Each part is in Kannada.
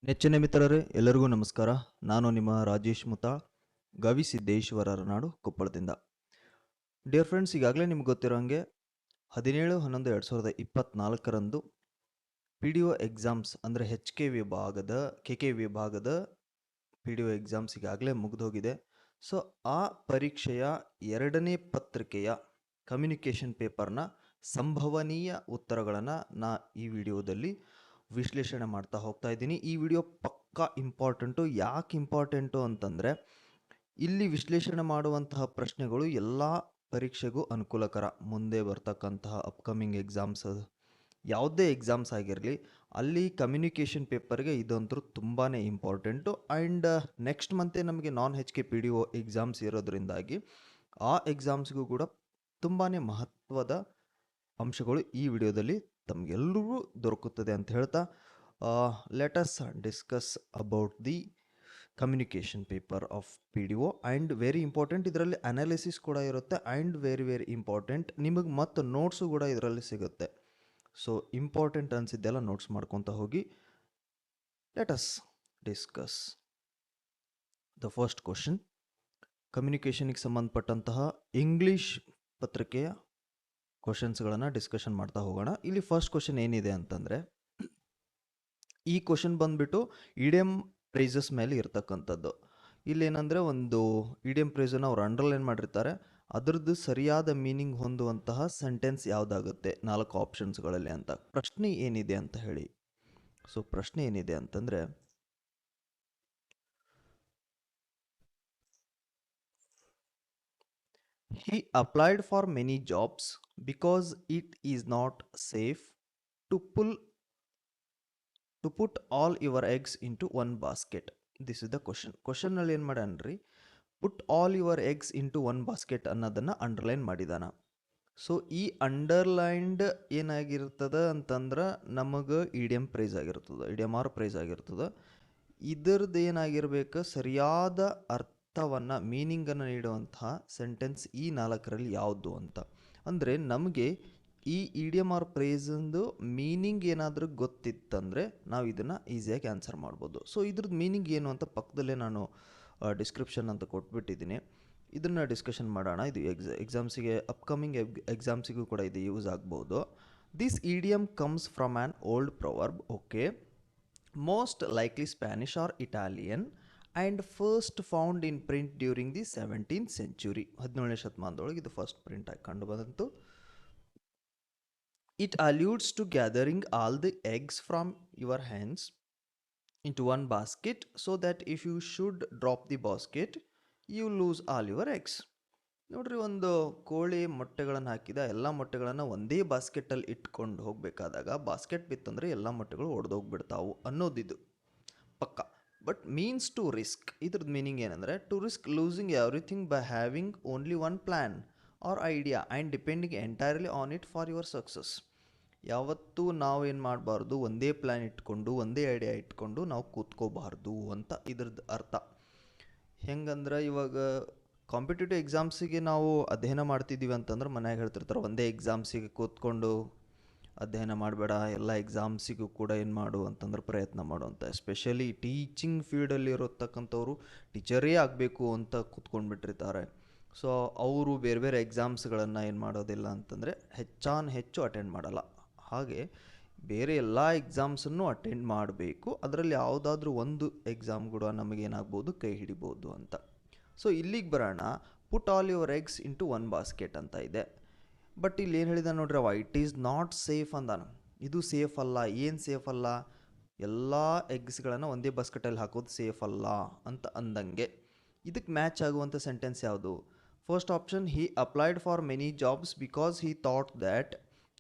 ನೆಚ್ಚಿನ ಮಿತ್ರರೇ ಎಲ್ಲರಿಗೂ ನಮಸ್ಕಾರ. ನಾನು ನಿಮ್ಮ ರಾಜೇಶ್ ಮುತಾಳ್, ಗವಿಸಿದ್ದೇಶ್ವರರ ನಾಡು ಕೊಪ್ಪಳದಿಂದ. ಡಿಯರ್ ಫ್ರೆಂಡ್ಸ್, ಈಗಾಗಲೇ ನಿಮ್ಗೆ ಗೊತ್ತಿರೋ ಹಾಗೆ 17/11/2024 ಪಿ ಡಿ ಒ ಎಕ್ಸಾಮ್ಸ್ ಅಂದರೆ ಕೆ ವಿಭಾಗದ ಪಿ ಡಿ ಒ ಎಕ್ಸಾಮ್ಸ್ ಈಗಾಗಲೇ ಮುಗಿದೋಗಿದೆ. ಸೊ ಆ ಪರೀಕ್ಷೆಯ ಎರಡನೇ ಪತ್ರಿಕೆಯ ಕಮ್ಯುನಿಕೇಷನ್ ಪೇಪರ್ನ ಸಂಭವನೀಯ ಉತ್ತರಗಳನ್ನು ಈ ವಿಡಿಯೋದಲ್ಲಿ ವಿಶ್ಲೇಷಣೆ ಮಾಡ್ತಾ ಹೋಗ್ತಾ ಇದ್ದೀನಿ. ಈ ವಿಡಿಯೋ ಪಕ್ಕಾ ಇಂಪಾರ್ಟೆಂಟು. ಯಾಕೆ ಇಂಪಾರ್ಟೆಂಟು ಅಂತಂದರೆ, ಇಲ್ಲಿ ವಿಶ್ಲೇಷಣೆ ಮಾಡುವಂತಹ ಪ್ರಶ್ನೆಗಳು ಎಲ್ಲ ಪರೀಕ್ಷೆಗೂ ಅನುಕೂಲಕರ. ಮುಂದೆ ಬರ್ತಕ್ಕಂತಹ ಅಪ್ಕಮಿಂಗ್ ಎಕ್ಸಾಮ್ಸ್, ಯಾವುದೇ ಎಕ್ಸಾಮ್ಸ್ ಆಗಿರಲಿ, ಅಲ್ಲಿ ಕಮ್ಯುನಿಕೇಷನ್ ಪೇಪರ್ಗೆ ಇದಂತೂ ತುಂಬಾ ಇಂಪಾರ್ಟೆಂಟು. ಆ್ಯಂಡ್ ನೆಕ್ಸ್ಟ್ ಮಂತೇ ನಮಗೆ ನಾನ್ HK PDO ಎಕ್ಸಾಮ್ಸ್ ಇರೋದ್ರಿಂದಾಗಿ ಆ ಎಕ್ಸಾಮ್ಸ್ಗೂ ಕೂಡ ತುಂಬಾ ಮಹತ್ವದ ಅಂಶಗಳು ಈ ವಿಡಿಯೋದಲ್ಲಿ ತಮಗೆಲ್ಲರಿಗೂ ದೊರಕುತ್ತದೆ ಅಂತ ಹೇಳ್ತಾ, let us discuss about the communication paper of PDO. And very important, ಇದರಲ್ಲಿ ಅನಾಲಿಸಿಸ್ ಕೂಡ ಇರುತ್ತೆ. ಆ್ಯಂಡ್ ವೆರಿ ವೆರಿ ಇಂಪಾರ್ಟೆಂಟ್, ನಿಮಗೆ ಮತ್ತು ನೋಟ್ಸು ಕೂಡ ಇದರಲ್ಲಿ ಸಿಗುತ್ತೆ. ಸೊ ಇಂಪಾರ್ಟೆಂಟ್ ಅನಿಸಿದ್ದೆಲ್ಲ ನೋಟ್ಸ್ ಮಾಡ್ಕೊತ ಹೋಗಿ. Let us discuss the first question. ಕಮ್ಯುನಿಕೇಷನ್ಗೆ ಸಂಬಂಧಪಟ್ಟಂತಹ ಇಂಗ್ಲೀಷ್ ಪತ್ರಿಕೆಯ ಕ್ವಶನ್ಸ್ಗಳನ್ನು ಡಿಸ್ಕಷನ್ ಮಾಡ್ತಾ ಹೋಗೋಣ. ಇಲ್ಲಿ ಫಸ್ಟ್ ಕ್ವಶನ್ ಏನಿದೆ ಅಂತಂದರೆ, ಈ ಕ್ವಶನ್ ಬಂದುಬಿಟ್ಟು ಇಡಿಯಮ್ ಫ್ರೇಸಸ್ ಮೇಲೆ ಇರ್ತಕ್ಕಂಥದ್ದು. ಇಲ್ಲೇನಂದರೆ, ಒಂದು ಇಡಿಯಮ್ ಫ್ರೇಸನ್ನು ಅವ್ರು ಅಂಡರ್ಲೈನ್ ಮಾಡಿರ್ತಾರೆ. ಅದರದ್ದು ಸರಿಯಾದ ಮೀನಿಂಗ್ ಹೊಂದುವಂತಹ ಸೆಂಟೆನ್ಸ್ ಯಾವುದಾಗುತ್ತೆ 4 ಆಪ್ಷನ್ಸ್ಗಳಲ್ಲಿ ಅಂತ. ಪ್ರಶ್ನೆ ಏನಿದೆ ಅಂತ ಹೇಳಿ. ಸೊ ಪ್ರಶ್ನೆ ಏನಿದೆ ಅಂತಂದರೆ, he applied for many jobs because it is not safe to put all your eggs into one basket. This is the question. Question ಅಲ್ಲಿ ಏನು ಮಾಡ್ಯಾನ್ರಿ, put all your eggs into one basket ಅನ್ನೋದನ್ನು ಅಂಡರ್ಲೈನ್ ಮಾಡಿದಾನ. ಸೊ ಈ ಅಂಡರ್ಲೈನ್ಡ್ ಏನಾಗಿರ್ತದ ಅಂತಂದ್ರೆ, ನಮಗೆ ಇಡಿಯಮ್ ಪ್ರೈಸ್ ಆಗಿರ್ತದೆ, ಇಡಿಯಮ್ ಆರ್ ಪ್ರೈಸ್ ಆಗಿರ್ತದೆ. ಇದರದ್ದು ಏನಾಗಿರ್ಬೇಕು, ಸರಿಯಾದ ಅರ್ಥವನ್ನು, ಮೀನಿಂಗನ್ನು ನೀಡುವಂತಹ ಸೆಂಟೆನ್ಸ್ ಈ 4ರಲ್ಲಿ ಯಾವುದು ಅಂತ. ಅಂದರೆ ನಮಗೆ ಈ ಇಡಿಯಮ್ ಆರ್ ಪ್ರೈಸಂದು ಮೀನಿಂಗ್ ಏನಾದರೂ ಗೊತ್ತಿತ್ತಂದರೆ ನಾವು ಇದನ್ನು ಈಸಿಯಾಗಿ ಆನ್ಸರ್ ಮಾಡ್ಬೋದು. ಸೊ ಇದ್ರದ್ದು ಮೀನಿಂಗ್ ಏನು ಅಂತ ಪಕ್ಕದಲ್ಲೇ ನಾನು ಡಿಸ್ಕ್ರಿಪ್ಷನ್ ಅಂತ ಕೊಟ್ಬಿಟ್ಟಿದ್ದೀನಿ. ಇದನ್ನು ಡಿಸ್ಕಷನ್ ಮಾಡೋಣ. ಇದು ಎಕ್ಸಾಮ್ಸಿಗೆ, ಅಪ್ಕಮಿಂಗ್ ಎಕ್ಸಾಮ್ಸಿಗೂ ಕೂಡ ಇದು ಯೂಸ್ ಆಗ್ಬೋದು. This idiom comes from an old proverb, okay, most likely Spanish or Italian and first found in print during the 17th century. 17ನೇ ಶತಮಾನದೊಳಗೆ ಇದು ಫಸ್ಟ್ ಪ್ರಿಂಟ್ ಆಗಿ ಕಂಡು ಬಂತು. It alludes to gathering all the eggs from your hens into one basket so that if you should drop the basket, you lose all your eggs. ನೋಡ್ರಿ, ಒಂದು ಕೋಳಿ ಮೊಟ್ಟೆಗಳನ್ನು ಹಾಕಿದ, ಎಲ್ಲ ಮೊಟ್ಟೆಗಳನ್ನು ಒಂದೇ ಬಾಸ್ಕೆಟಲ್ಲಿ ಇಟ್ಕೊಂಡು ಹೋಗಬೇಕಾದಾಗ ಬಾಸ್ಕೆಟ್ ಬಿತ್ತಂದರೆ ಎಲ್ಲ ಮೊಟ್ಟೆಗಳು ಒಡೆದೋಗ್ಬಿಡ್ತಾವು ಅನ್ನೋದಿದು ಪಕ್ಕ. But means to risk. ಇದ್ರದ್ದು ಮೀನಿಂಗ್ ಏನಂದರೆ, to risk losing everything by having only one plan or idea and depending entirely on it for your success. ಯಾವತ್ತೂ ನಾವೇನು ಮಾಡಬಾರ್ದು, ಒಂದೇ ಪ್ಲ್ಯಾನ್ ಇಟ್ಕೊಂಡು, ಒಂದೇ ಐಡಿಯಾ ಇಟ್ಕೊಂಡು ನಾವು ಕೂತ್ಕೋಬಾರ್ದು ಅಂತ ಇದ್ರದ್ದು ಅರ್ಥ. ಹೆಂಗಂದ್ರೆ, ಇವಾಗ ಕಾಂಪಿಟೇಟಿವ್ ಎಕ್ಸಾಮ್ಸಿಗೆ ನಾವು ಅಧ್ಯಯನ ಮಾಡ್ತಿದ್ದೀವಿ ಅಂತಂದ್ರೆ ಮನ್ಯಾಗ ಹೇಳ್ತಿರ್ತಾರೆ, ಒಂದೇ ಎಕ್ಸಾಮ್ಸಿಗೆ ಕೂತ್ಕೊಂಡು ಅಧ್ಯಯನ ಮಾಡಬೇಡ, ಎಲ್ಲ ಎಕ್ಸಾಮ್ಸಿಗೂ ಕೂಡ ಏನು ಮಾಡು ಅಂತಂದ್ರೆ ಪ್ರಯತ್ನ ಮಾಡು ಅಂತ. ಎಸ್ಪೆಷಲಿ ಟೀಚಿಂಗ್ ಫೀಲ್ಡಲ್ಲಿ ಇರತಕ್ಕಂಥವ್ರು ಟೀಚರೇ ಆಗಬೇಕು ಅಂತ ಕೂತ್ಕೊಂಡ್ಬಿಟ್ಟಿರ್ತಾರೆ. ಸೊ ಅವರು ಬೇರೆ ಬೇರೆ ಎಕ್ಸಾಮ್ಸ್ಗಳನ್ನು ಏನು ಮಾಡೋದಿಲ್ಲ ಅಂತಂದರೆ ಹೆಚ್ಚು ಅಟೆಂಡ್ ಮಾಡಲ್ಲ. ಹಾಗೆ ಬೇರೆ ಎಲ್ಲ ಎಕ್ಸಾಮ್ಸನ್ನು ಅಟೆಂಡ್ ಮಾಡಬೇಕು. ಅದರಲ್ಲಿ ಯಾವುದಾದ್ರೂ ಒಂದು ಎಕ್ಸಾಮ್ ಕೂಡ ನಮಗೇನಾಗ್ಬೋದು, ಕೈ ಹಿಡಿಬೋದು ಅಂತ. ಸೊ ಇಲ್ಲಿಗೆ ಬರೋಣ. ಪುಟ್ all your eggs into one basket ಅಂತ ಇದೆ. ಬಟ್ ಇಲ್ಲಿ ಏನು ಹೇಳಿದ ನೋಡ್ರಿ, ಇಟ್ ಈಸ್ ನಾಟ್ ಸೇಫ್ ಅಂದಾನ. ಇದು ಸೇಫ್ ಅಲ್ಲ. ಏನು ಸೇಫ್ ಅಲ್ಲ? ಎಲ್ಲ ಎಗ್ಸ್ಗಳನ್ನು ಒಂದೇ ಬಾಸ್ಕೆಟಲ್ಲಿ ಹಾಕೋದು ಸೇಫ್ ಅಲ್ಲ ಅಂತ ಅಂದಂಗೆ. ಇದಕ್ಕೆ ಮ್ಯಾಚ್ ಆಗುವಂಥ ಸೆಂಟೆನ್ಸ್ ಯಾವುದು? First option, he applied for many jobs because he thought that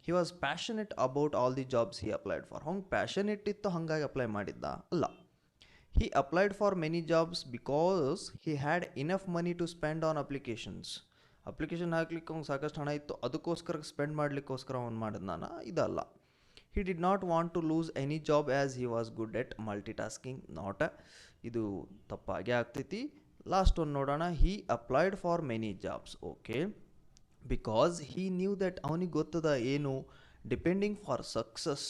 he was passionate about all the jobs he applied for. ಹಂಗೆ ಪ್ಯಾಷನೆಟ್ ಇತ್ತು ಹಾಗಾಗಿ ಅಪ್ಲೈ ಮಾಡಿದ್ದ ಅಲ್ಲ. He applied for many jobs because he had enough money to spend on applications. Application ಹಾಕ್ಲಿಕ್ಕೆ ಅವ್ನು ಸಾಕಷ್ಟು ಹಣ ಇತ್ತು, ಅದಕ್ಕೋಸ್ಕರ ಸ್ಪೆಂಡ್ ಮಾಡಲಿಕ್ಕೋಸ್ಕರ ಅವ್ನು ಮಾಡಿದ್ನಾನ, ಇದಲ್ಲ. He did not want to lose any job as he was good at multitasking. Not ಇದು ತಪ್ಪಾಗೆ ಆಗ್ತೈತಿ. ಲಾಸ್ಟ್ ಒಂದು ನೋಡೋಣ. He applied for many jobs, okay, because he knew that ಅವನಿಗೆ ಗೊತ್ತದ ಏನು, depending for success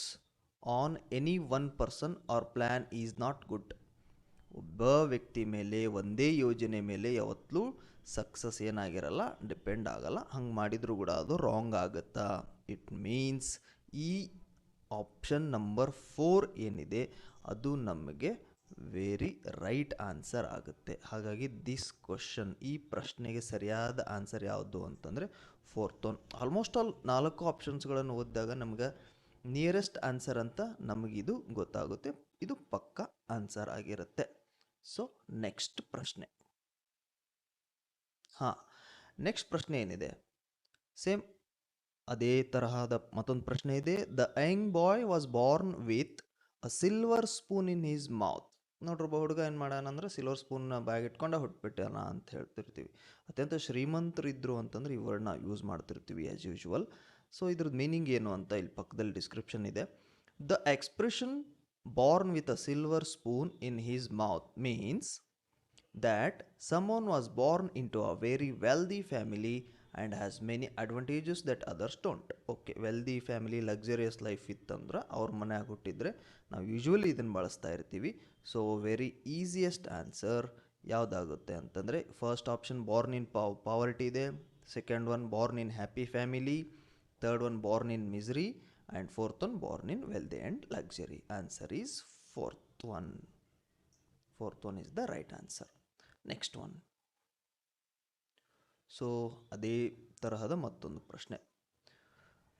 on any one person or plan is not good. ಒಬ್ಬ ವ್ಯಕ್ತಿ ಮೇಲೆ ಒಂದೇ ಯೋಜನೆ ಮೇಲೆ ಯಾವತ್ತೂ ಸಕ್ಸಸ್ ಏನಾಗಿರಲ್ಲ, ಡಿಪೆಂಡ್ ಆಗಲ್ಲ. ಹಂಗೆ ಮಾಡಿದರೂ ಕೂಡ ಅದು ರಾಂಗ್ ಆಗುತ್ತಾ? ಇಟ್ ಮೀನ್ಸ್ ಈ ಆಪ್ಷನ್ ನಂಬರ್ 4 ಏನಿದೆ ಅದು ನಮಗೆ ವೆರಿ ರೈಟ್ ಆನ್ಸರ್ ಆಗುತ್ತೆ. ಹಾಗಾಗಿ ದಿಸ್ ಕ್ವಶನ್, ಈ ಪ್ರಶ್ನೆಗೆ ಸರಿಯಾದ ಆನ್ಸರ್ ಯಾವುದು ಅಂತಂದರೆ 4th ಒನ್. ಆಲ್ಮೋಸ್ಟ್ ಆಲ್ 4 ಆಪ್ಷನ್ಸ್ಗಳನ್ನು ಓದಿದಾಗ ನಮ್ಗೆ ನಿಯರೆಸ್ಟ್ ಆನ್ಸರ್ ಅಂತ ನಮಗಿದು ಗೊತ್ತಾಗುತ್ತೆ. ಇದು ಪಕ್ಕ ಆನ್ಸರ್ ಆಗಿರುತ್ತೆ. ಸೊ ನೆಕ್ಸ್ಟ್ ಪ್ರಶ್ನೆ. ನೆಕ್ಸ್ಟ್ ಪ್ರಶ್ನೆ ಏನಿದೆ, ಸೇಮ್ ಅದೇ ತರಹದ ಮತ್ತೊಂದು ಪ್ರಶ್ನೆ ಇದೆ. The young boy was Born with a silver spoon in his mouth. ನೋಡ್ರಿ, ಒಬ್ಬ ಹುಡುಗ ಏನು ಮಾಡ್ಯಾನ ಅಂದ್ರೆ ಸಿಲ್ವರ್ ಸ್ಪೂನ್ನ ಬ್ಯಾಗ್ ಇಟ್ಕೊಂಡ ಹುಟ್ಬಿಟ್ಟಾನ ಅಂತ ಹೇಳ್ತಿರ್ತೀವಿ. ಅತ್ಯಂತ ಶ್ರೀಮಂತರಿದ್ರು ಅಂತಂದ್ರೆ ಈ ವರ್ಡ್ನ ಯೂಸ್ ಮಾಡ್ತಿರ್ತೀವಿ ಆ್ಯಸ್ ಯೂಶುವಲ್. ಸೊ ಇದ್ರದ್ದು ಮೀನಿಂಗ್ ಏನು ಅಂತ ಇಲ್ಲಿ ಪಕ್ಕದಲ್ಲಿ ಡಿಸ್ಕ್ರಿಪ್ಷನ್ ಇದೆ. The expression Born with a silver spoon in his mouth means that someone was born into a very wealthy family and has many advantages that others don't. Okay, wealthy family, luxurious life ಇತ್ತಂದ್ರೆ ಅವ್ರ ಮನೆಯಾಗ ಹುಟ್ಟಿದ್ರೆ ನಾವು ಯೂಶ್ವಲಿ ಇದನ್ನು ಬಳಸ್ತಾ ಇರ್ತೀವಿ. ಸೊ ವೆರಿ ಈಸಿಯೆಸ್ಟ್ ಆನ್ಸರ್ ಯಾವುದಾಗುತ್ತೆ ಅಂತಂದರೆ first option born in poverty ಇದೆ, second one born in happy family, third one born in misery, and fourth one born in wealthy and luxury. Answer is fourth one. Fourth one is the right answer. Next one. So ಅದೇ ತರಹದ ಮತ್ತೊಂದು ಪ್ರಶ್ನೆ.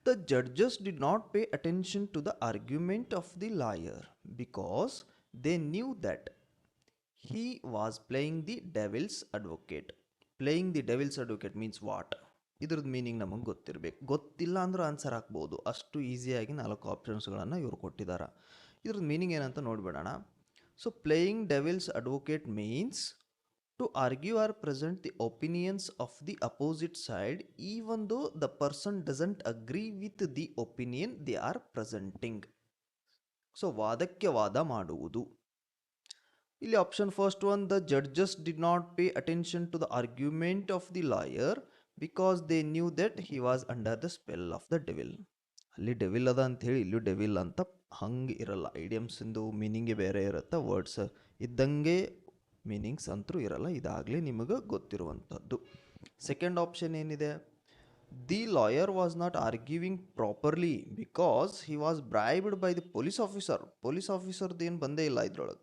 The judges did not pay attention to the argument of the lawyer because they knew that he was playing the devil's advocate. Playing the devil's advocate means what? ಇದ್ರದ್ದು ಮೀನಿಂಗ್ ನಮಗೆ ಗೊತ್ತಿರಬೇಕು. ಗೊತ್ತಿಲ್ಲ ಅಂದರೂ ಆನ್ಸರ್ ಹಾಕ್ಬೋದು, ಅಷ್ಟು ಈಸಿಯಾಗಿ 4 ಆಪ್ಷನ್ಸ್ಗಳನ್ನು ಇವರು ಕೊಟ್ಟಿದ್ದಾರೆ. ಇದ್ರದ್ದು ಮೀನಿಂಗ್ ಏನಂತ ನೋಡಿಬಿಡೋಣ. So playing devil's advocate means to argue or present the opinions of the opposite side even though the person doesn't agree with the opinion they are presenting. So ವಾದಕ್ಕೆ ವಾದ ಮಾಡುವುದು. ಇಲ್ಲಿ option first one, the judges did not pay attention to the argument of the lawyer because they knew that he was under the spell of the devil. ಅಲ್ಲಿ ಡೆವಿಲ್ ಅದ ಅಂಥೇಳಿ ಇಲ್ಲೂ ಡೆವಿಲ್ ಅಂತ ಹಂಗೆ ಇರಲ್ಲ. ಐಡಿಯಮ್ಸಿಂದು ಮೀನಿಂಗೇ ಬೇರೆ ಇರುತ್ತೆ, ವರ್ಡ್ಸ್ ಇದ್ದಂಗೆ ಮೀನಿಂಗ್ಸ್ ಅಂತೂ ಇರಲ್ಲ. ಇದಾಗಲೇ ನಿಮಗೆ ಗೊತ್ತಿರುವಂಥದ್ದು. ಸೆಕೆಂಡ್ ಆಪ್ಷನ್ ಏನಿದೆ, the lawyer was not arguing properly because he was bribed by the police officer. Police ಆಫೀಸರ್ದು ಏನು ಬಂದೇ ಇಲ್ಲ ಇದ್ರೊಳಗೆ.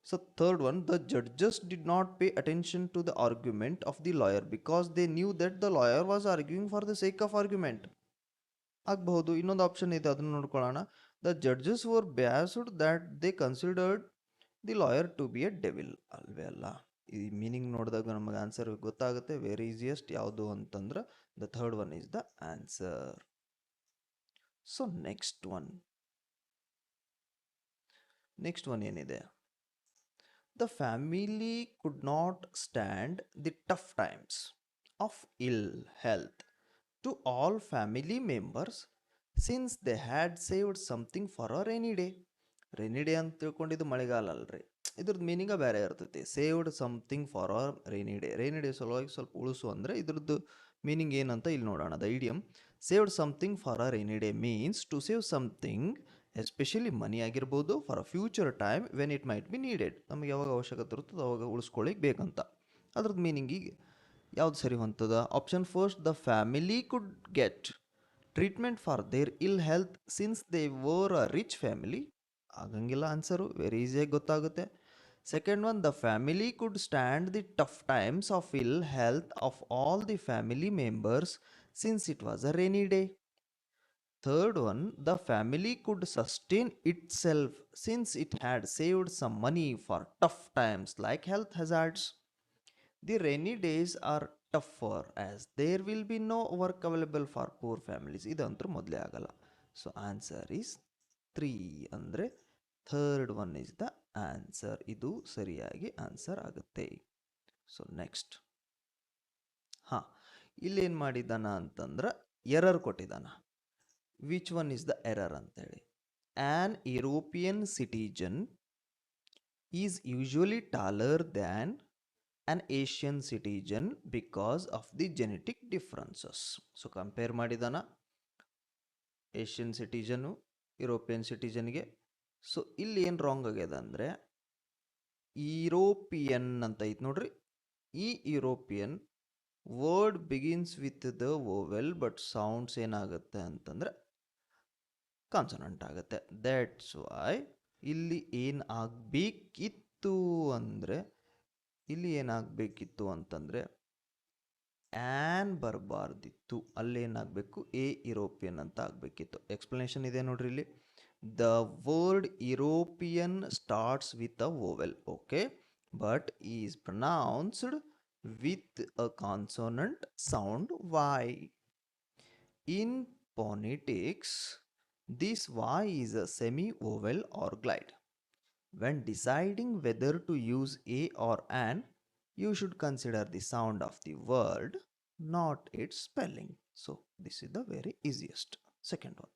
So third one, the judges did not pay attention to the argument of the lawyer because they knew that the lawyer was arguing for the sake of argument ಆಗಬಹುದು. ಇನ್ನೊಂದು ಆಪ್ಷನ್ ಇದೆ, ಅದನ್ನು ನೋಡ್ಕೊಳ್ಳೋಣ. The judges were biased that they considered the lawyer to be a devil. ಅಲ್ವೇ ಅಲ್ಲ. ಈ ಮೀನಿಂಗ್ ನೋಡಿದಾಗ ನಮಗೆ ಆನ್ಸರ್ ಗೊತ್ತಾಗುತ್ತೆ. ವೆರಿ ಈಸಿಯೆಸ್ಟ್ ಯಾವುದು ಅಂತಂದ್ರೆ the third one is the answer. So next one ಏನಿದೆ, the family could not stand the tough times of ill health to all family members since they had saved something for a rainy day. Rainy day ಅಂತ ತಿಳ್ಕೊಂಡಿದ್ದು ಮಳೆಗಾಲ ಅಲ್ರಿ, ಇದ್ರದ್ದು ಮೀನಿಂಗ ಬೇರೆ ಇರ್ತೈತಿ. Saved something for a rainy day. Rainy day ಸಲುವಾಗಿ ಸ್ವಲ್ಪ ಉಳಿಸು ಅಂದರೆ ಇದ್ರದ್ದು ಮೀನಿಂಗ್ ಏನಂತ ಇಲ್ಲಿ ನೋಡೋಣ. The idiom saved something for a rainy day means to save something, especially money ಆಗಿರ್ಬೋದು, for a future time when it might be needed. ನಮಗೆ ಯಾವಾಗ ಅವಶ್ಯಕತೆ ಇರ್ತದೆ ಅವಾಗ ಉಳಿಸ್ಕೊಳ್ಳಿಕ್ಕೆ ಬೇಕಂತ. ಅದ್ರದ್ದು ಮೀನಿಂಗಿಗೆ ಯಾವ್ದು ಸರಿ ಹೊಂತದ? Option first, the family could get treatment for their ill health since they were a rich family. ಆಗಂಗಿಲ್ಲ ಆನ್ಸರು, ವೆರಿ ಈಸಿಯಾಗಿ ಗೊತ್ತಾಗುತ್ತೆ. Second one, the family could stand the tough times of ill health of all the family members since it was a rainy day. Third one, the family could sustain itself since it had saved some money for tough times like health hazards. The rainy days are tougher as there will be no work available for poor families. ಇದಂತೂ ಮೊದಲೇ ಆಗಲ್ಲ. ಸೊ ಆನ್ಸರ್ ಈಸ್ 3 ಅಂದರೆ third one is the answer. ಇದು ಸರಿಯಾಗಿ ಆನ್ಸರ್ ಆಗುತ್ತೆ. So next. ಇಲ್ಲೇನು ಮಾಡಿದ್ದಾನ ಅಂತಂದ್ರೆ ಎರರ್ ಕೊಟ್ಟಿದ್ದಾನ. Which one is the error ಅಂತೇಳಿ. An European citizen is usually taller than an Asian citizen because of the genetic differences. So compare ಮಾಡಿದಾನ ಏಷ್ಯನ್ ಸಿಟಿಜನು ಯುರೋಪಿಯನ್ ಸಿಟಿಜನ್ಗೆ. ಸೊ ಇಲ್ಲಿ ಏನು ರಾಂಗ್ ಆಗ್ಯದ ಅಂದರೆ ಯುರೋಪಿಯನ್ ಅಂತ ಐತೆ ನೋಡ್ರಿ. ಈ European word begins with the ವೋವೆಲ್ but sounds ಏನಾಗುತ್ತೆ ಅಂತಂದರೆ ಕಾನ್ಸೊನೆಂಟ್ ಆಗುತ್ತೆ. ದ್ಯಾಟ್ಸ್ ವೈ ಇಲ್ಲಿ ಏನು ಆಗಬೇಕಿತ್ತು ಅಂದರೆ ಆ್ಯನ್ ಬರಬಾರ್ದಿತ್ತು, ಅಲ್ಲೇನಾಗಬೇಕು ಎ ಯುರೋಪಿಯನ್ ಅಂತ ಆಗಬೇಕಿತ್ತು. ಎಕ್ಸ್ಪ್ಲನೇಷನ್ ಇದೆ ನೋಡ್ರಿ ಇಲ್ಲಿ. The word European starts with a ವೋವೆಲ್, okay, but is pronounced with a consonant sound Y. In phonetics, this Y is a semi-vowel or glide. When deciding whether to use a or an, you should consider the sound of the word, not its spelling. So, this is the very easiest. Second one.